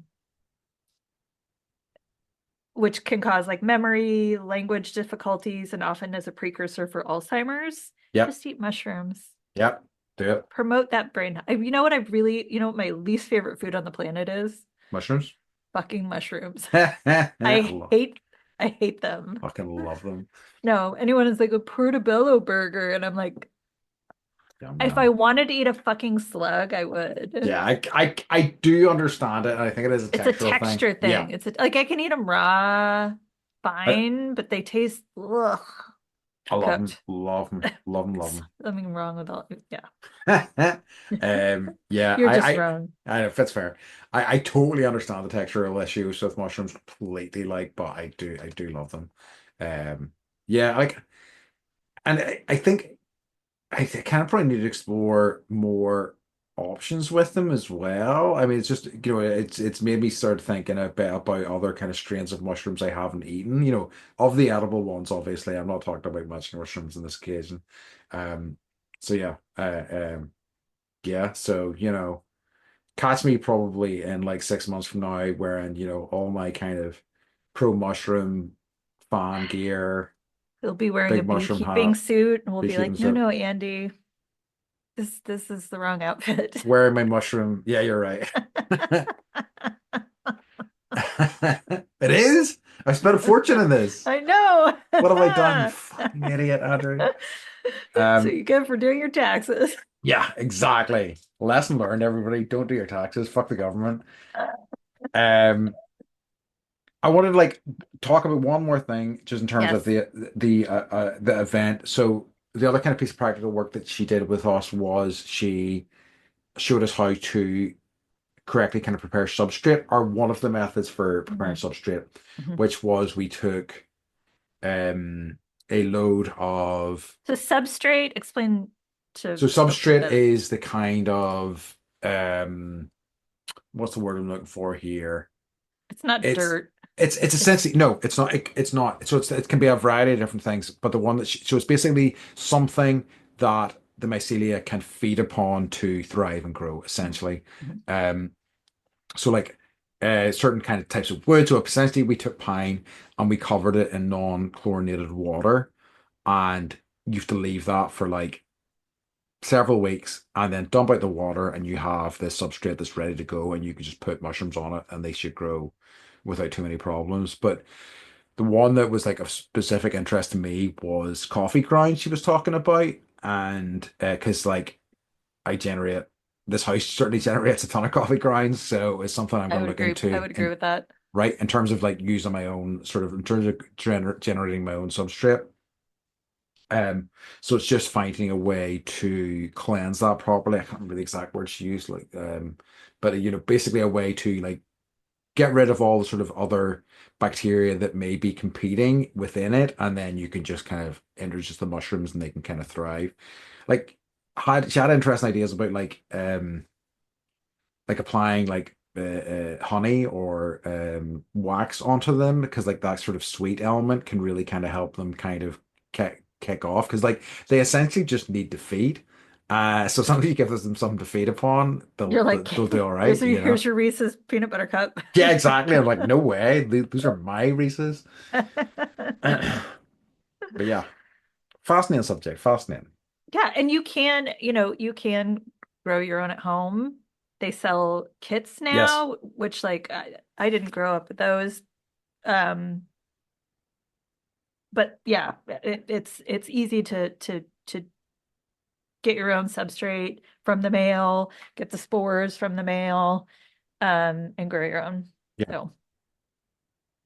which can cause like memory, language difficulties, and often as a precursor for Alzheimer's. Yep. Just eat mushrooms. Yep. Do it. Promote that brain. You know what I really, you know what my least favorite food on the planet is? Mushrooms. Fucking mushrooms. I I hate I hate them. fucking love them. No, anyone is like a portobello burger, and I'm like, Yum if I yum. wanted to eat a fucking slug, I would. Yeah, I do understand it, and I think it is a It's a textural thing. texture Yeah. thing. Like I can eat them raw, I, fine, but they taste ugh, I love them. cooked. Love them. Love them. Love There's them. something wrong with all. Yeah, Yeah, you're just wrong. I know that's fair. I totally understand the textural issues with mushrooms completely, like, but I do love them. Yeah, like, and I think I kind of probably need to explore more options with them as well. I mean, it's just, it's made me start thinking a bit about other kind of strains of mushrooms I haven't eaten. Of the edible ones, obviously, I'm not talking about magic mushrooms in this occasion. Um, so yeah, so catch me probably in like 6 months from now wearing, all my kind of pro mushroom fan gear, He'll be wearing a big mushroom beekeeping hat, suit, and we'll be beekeeping like, no, suit. no, Andy, this is the wrong outfit. Wearing my mushroom. Yeah, you're right. It is. I spent a fortune in this. I know. What have I done, you fucking idiot, Andrew? So Um, you get for doing your taxes. yeah, exactly. Lesson learned, everybody. Don't do your taxes. Fuck the government. Um, I wanted to like talk about one more thing, just in terms of Yes. the event. So the other kind of piece of practical work that she did with us was she showed us how to correctly kind of prepare substrate, or one of the methods for preparing Hmm. substrate, Hmm. which was we took um a load of So substrate, explain to so folks what substrate that is. is the kind of what's the word I'm looking for here? It's not It's dirt. it's essentially no, it's not. It's not. So it can be a variety of different things, but the one that so it's basically something that the mycelia can feed upon to thrive and grow, essentially. Mhm. Um, so like certain kind of types of wood. So essentially, we took pine and we covered it in non-chlorinated water, and you have to leave that for like several weeks, and then dump out the water, and you have this substrate that's ready to go, and you can just put mushrooms on it, and they should grow without too many problems. But the one that was like of specific interest to me was coffee grounds she was talking about, and because like I generate this house certainly generates a ton of coffee grounds, so it's something I'm I going to would look agree. I into would agree in with that. right in terms of like using my own sort of in terms of generating my own substrate. Um, so it's just finding a way to cleanse that properly. I can't remember the exact words she used, like but basically a way to like get rid of all the sort of other bacteria that may be competing within it, and then you can just kind of introduce the mushrooms and they can kind of thrive. Like she had interesting ideas about like applying like honey or wax onto them, because like that sort of sweet element can really kind of help them kind of kick off, because like they essentially just need to feed. So something you give them something to feed upon, You're like, they'll do all right, here's you know. your Reese's peanut butter cup. Yeah, exactly. I'm like, no way. Those are my Reese's. But yeah, fascinating subject. Fascinating. Yeah, and you can grow your own at home. They sell kits Yes. now, which like I didn't grow up with those. Um, but yeah, it's easy to get your own substrate from the mail, get the spores from the mail, and grow your own. Yeah. So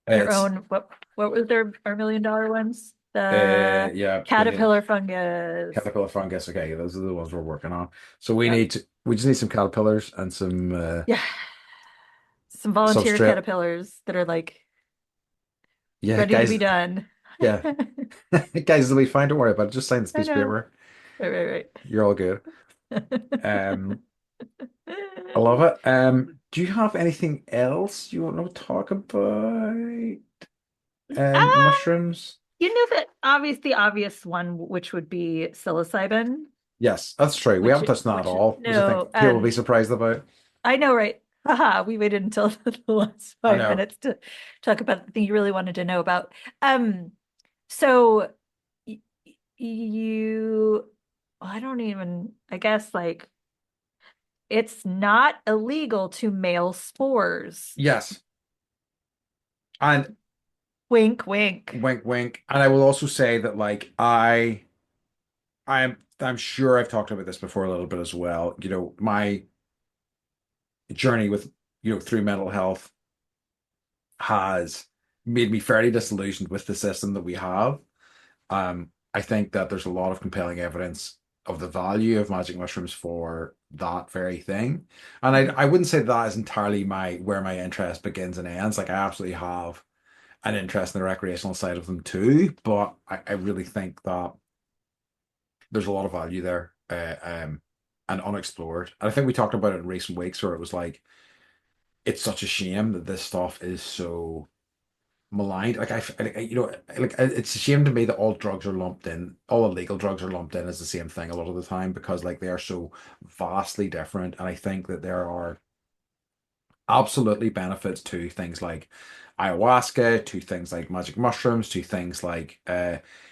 your It's own what was their our $1 million ones? The yeah, billion caterpillar fungus. caterpillar fungus. Okay, those are the ones we're working on. So Yep. we just need some caterpillars and some Yeah. Some volunteer substrate. caterpillars that are like Yeah, ready to be guys. done. Yeah. Guys, it'll be fine. Don't worry about it. Just sign this I piece of know. paper. Right, You're all good. right, Um, I right. love it. Do you have anything else you want to talk about? Ah, Mushrooms? you know that the obvious one, which would be psilocybin, Yes, that's true. We haven't touched on that at which all, which I no, think people will be surprised about. I know, right? Haha, we waited until the last I five know. minutes to talk about the thing you really wanted to know about. Um, so y- you, I don't even, I guess like it's not illegal to mail spores. Yes. And Wink, wink. wink, wink. And I will also say that like I'm sure I've talked about this before a little bit as well. My journey with through mental health has made me fairly disillusioned with the system that we have. I think that there's a lot of compelling evidence of the value of magic mushrooms for that very thing. And Mhm. I wouldn't say that is entirely my where my interest begins and ends. Like I absolutely have an interest in the recreational side of them too, but I really think that there's a lot of value there, and unexplored. And I think we talked about it in recent weeks where it was like it's such a shame that this stuff is so maligned. Like like it's a shame to me that all drugs are lumped in, all illegal drugs are lumped in as the same thing a lot of the time, because like they are so vastly different. And I think that there are absolutely benefits to things like ayahuasca to things like magic mushrooms to things like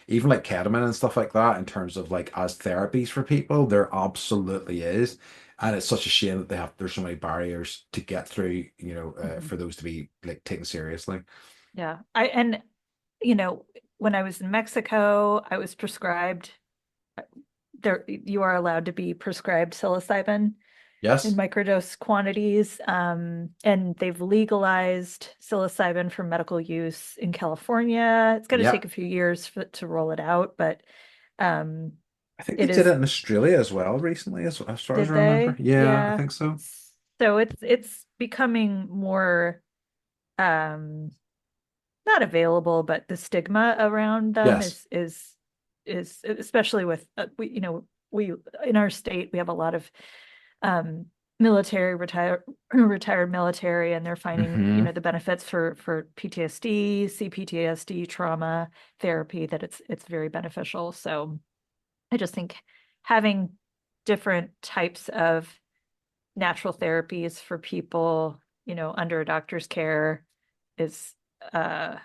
even like ketamine and stuff like that in terms of like as therapies for people. There absolutely is. And it's such a shame that there's so many barriers to get through, Mhm. for those to be like taken seriously. Yeah. And you know, when I was in Mexico, I was prescribed there you are allowed to be prescribed psilocybin in Yes. microdose quantities. And they've legalized psilocybin for medical use in California. It's going to Yeah. take a few years to roll it out, but um, I think they it did it is, in Australia as well recently, as far as did I remember. they? Yeah, I Yeah. think so. So it's becoming more um, not available, but the stigma around them Yes. is especially with we in our state we have a lot of military retired military, and they're finding Hmm. the benefits for PTSD, CPTSD trauma therapy, that it's very beneficial. So I just think having different types of natural therapies for people under a doctor's care is uh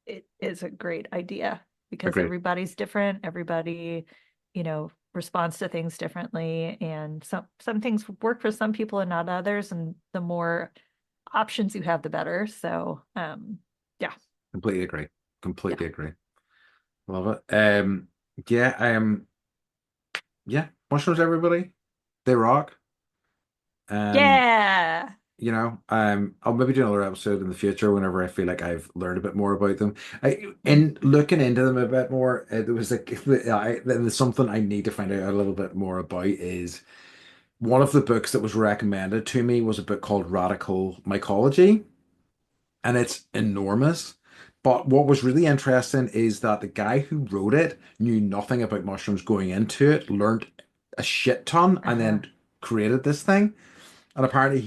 it is a great idea, because Agreed. everybody's different. Everybody, responds to things differently, and some things work for some people and not others. And the more options you have, the better. So, yeah, Completely agree. yeah, Completely agree. Love it. Yeah, yeah, mushrooms, everybody. They rock. Um, yeah. I'll maybe do another episode in the future whenever I feel like I've learned a bit more about them. Mhm. In looking into them a bit more, there was like there's something I need to find out a little bit more about is one of the books that was recommended to me was a book called Radical Mycology, and it's enormous. But what was really interesting is that the guy who wrote it knew nothing about mushrooms going into it, learned a shit ton, and Uh-huh. then created this thing. And apparently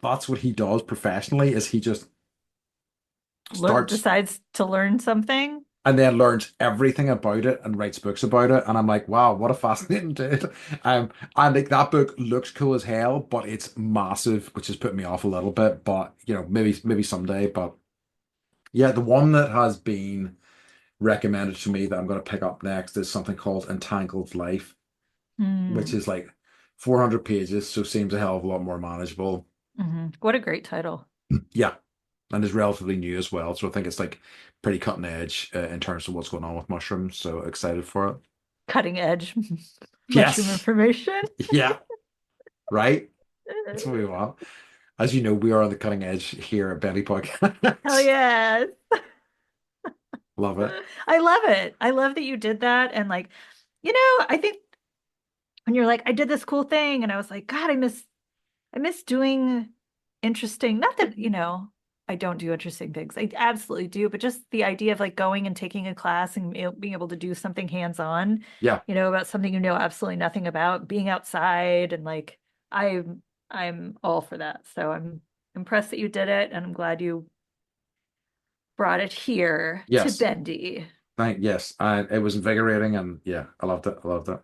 that's what he does professionally is he just starts Decides to learn something. and then learns everything about it and writes books about it. And I'm like, wow, what a fascinating dude. And like that book looks cool as hell, but it's massive, which has put me off a little bit. But maybe someday. But yeah, the one that has been recommended to me that I'm going to pick up next is something called Entangled Life, which Hmm. is like 400 pages, so seems a hell of a lot more manageable. What a great title. Yeah, and is relatively new as well, so I think it's like pretty cutting edge in terms of what's going on with mushrooms. So excited for it. Cutting edge mushroom Yes, information. yeah, right. That's what we want. As you know, we are on the cutting edge here at Belly Hell Podcast. yes. Love it. I love it. I love that you did that. And like, I think when you're like, I did this cool thing, and I was like, God, I miss doing interesting, not that, I don't do interesting things. I absolutely do, but just the idea of like going and taking a class and being able to do something hands-on, Yeah. about something you know absolutely nothing about, being outside, and like I'm all for that. So I'm impressed that you did it, and I'm glad you brought it here to Yes. Bendy. Yes. And it was invigorating, and yeah, I loved it. I loved it.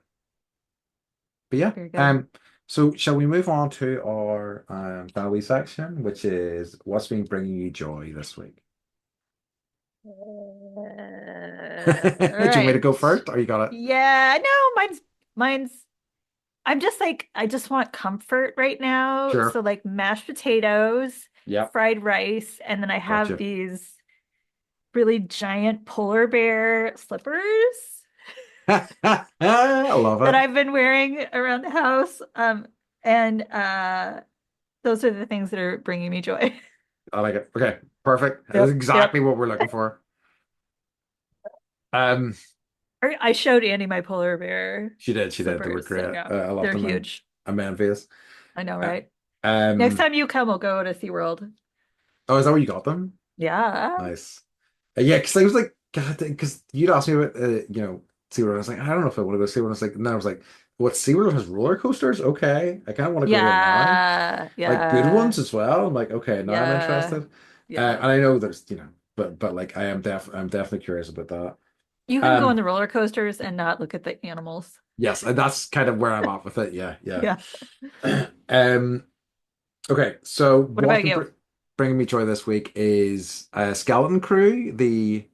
But yeah. Very good. So shall we move on to our Bowie section, which is what's been bringing you joy this week? All Do you want me to right. go first, or you got it? Yeah, no, mine's I'm just like I just want comfort right now. So Sure. like mashed potatoes, Yep. fried rice, and then I have Gotcha. these really giant polar bear slippers I love that it. I've been wearing around the house. And those are the things that are bringing me joy. I like it. Okay, perfect. That's Yep, yep. exactly what we're looking for. Um, I showed Andy my polar bear she did. She did. They were slippers. So great. yeah, I loved they're them, and huge. I'm envious. I know, Uh, right? Next Um, time you come, we'll go to SeaWorld. oh, is that where you got them? Yeah. Nice. Yeah, because I was like, God, because you'd asked me about, SeaWorld. I was like, I don't know if I want to go SeaWorld. I was like, and then I was like, what, SeaWorld has roller coasters? Okay, I kind of want to go right now. Yeah. Like good Yeah. ones as well. I'm like, okay, now I'm Yeah. interested. Yeah. And I know there's, but like I'm definitely curious about that. You can go on Um, the roller coasters and not look at the animals. yes, and that's kind of where I'm at with it. Yeah, yeah. Yeah. Um, okay, so What what's about been you? bringing me joy this week is Skeleton Crew, the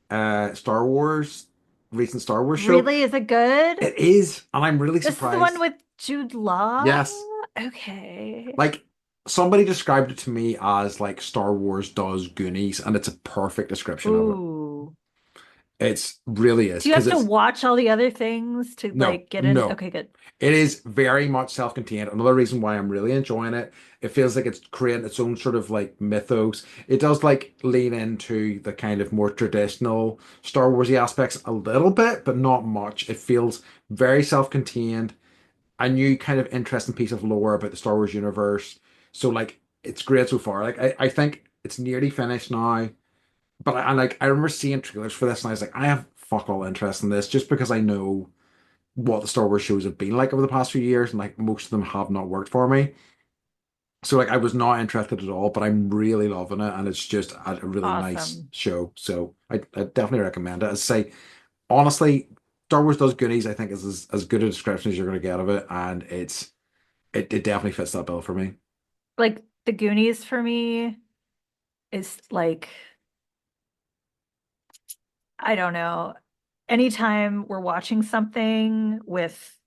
Star Wars recent Star Wars show. Really? Is it good? It is, and I'm really This is the one surprised. with Jude Law? Yes, Okay. like somebody described it to me as like Star Wars does Goonies, and it's a perfect description of it. Ooh. It's really is Do you because have to it's watch all the other things to no, like get in? no. Okay, good. It is very much self-contained. Another reason why I'm really enjoying it, it feels like it's creating its own sort of like mythos. It does like lean into the kind of more traditional Star Warsy aspects a little bit, but not much. It feels very self-contained, a new kind of interesting piece of lore about the Star Wars universe. So like it's great so far. Like I think it's nearly finished now. But I remember seeing trailers for this and I was like, I have fuck all interest in this just because I know what the Star Wars shows have been like over the past few years, and like most of them have not worked for me. So like I was not interested at all, but I'm really loving it, and it's just a really nice Awesome. show. So I definitely recommend it. As I say, honestly, Star Wars Does Goonies, I think is as good a description as you're going to get of it, and it definitely fits that bill for me. Like the Goonies for me is like, I don't know. Anytime we're watching something with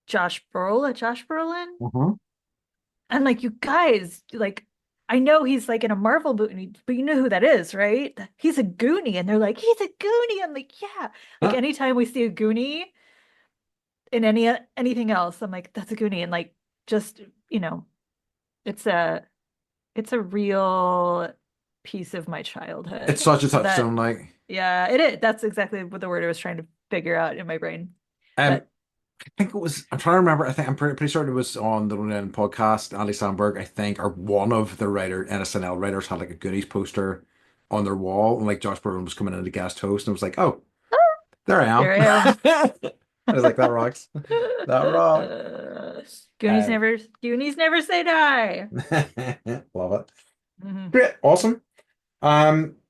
Josh Brolin, Uh-huh. I'm like, you guys, like, I know he's like in a Marvel movie, but you know who that is, right? He's a Goonie. And they're like, he's a Goonie. I'm like, yeah. Like Huh? anytime we see a Goonie in anything else, I'm like, that's a Goonie. And like just, you know, it's a it's a real piece of my It's childhood. such a So that touchstone, like yeah, it is. That's exactly what the word I was trying to figure out in my brain. um But I think it was. I'm trying to remember. I think I'm pretty sure it was on the Ronan podcast. Andy Samberg, I think, or one of the NSNL writers had like a Goonies poster on their wall, and like Josh Brolin was coming in as a guest host, and was like, "Oh, there I am." there I am. I was like, "That rocks. That rocks." Uh, Goonies never say die. love it. Mhm. Great, awesome.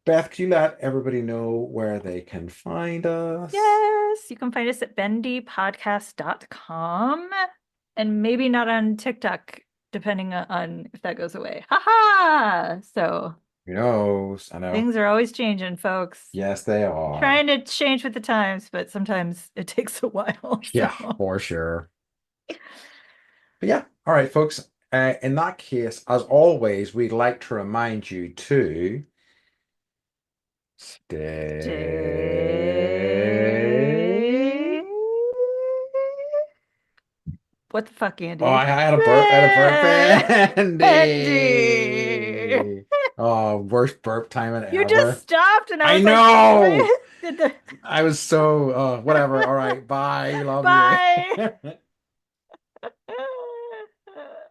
Beth, could you let everybody know where they can find us? Yes, you can find us at bendypodcast.com and maybe not on TikTok, depending on if that goes away. Ha ha! So Who knows? I know. things are always changing, folks. Yes, they are. Trying to change with the times, but sometimes it takes a while. Yeah, So for sure. But yeah, all right, folks. In that case, as always, we'd like to remind you to stay. stay. What the fuck, Oh, I Andy? had a burp. I had a burp, Bendy. Andy. Oh, worst burp timing You just ever. stopped, and I I was like, know. did the I was so whatever. All right, bye. Love you. bye.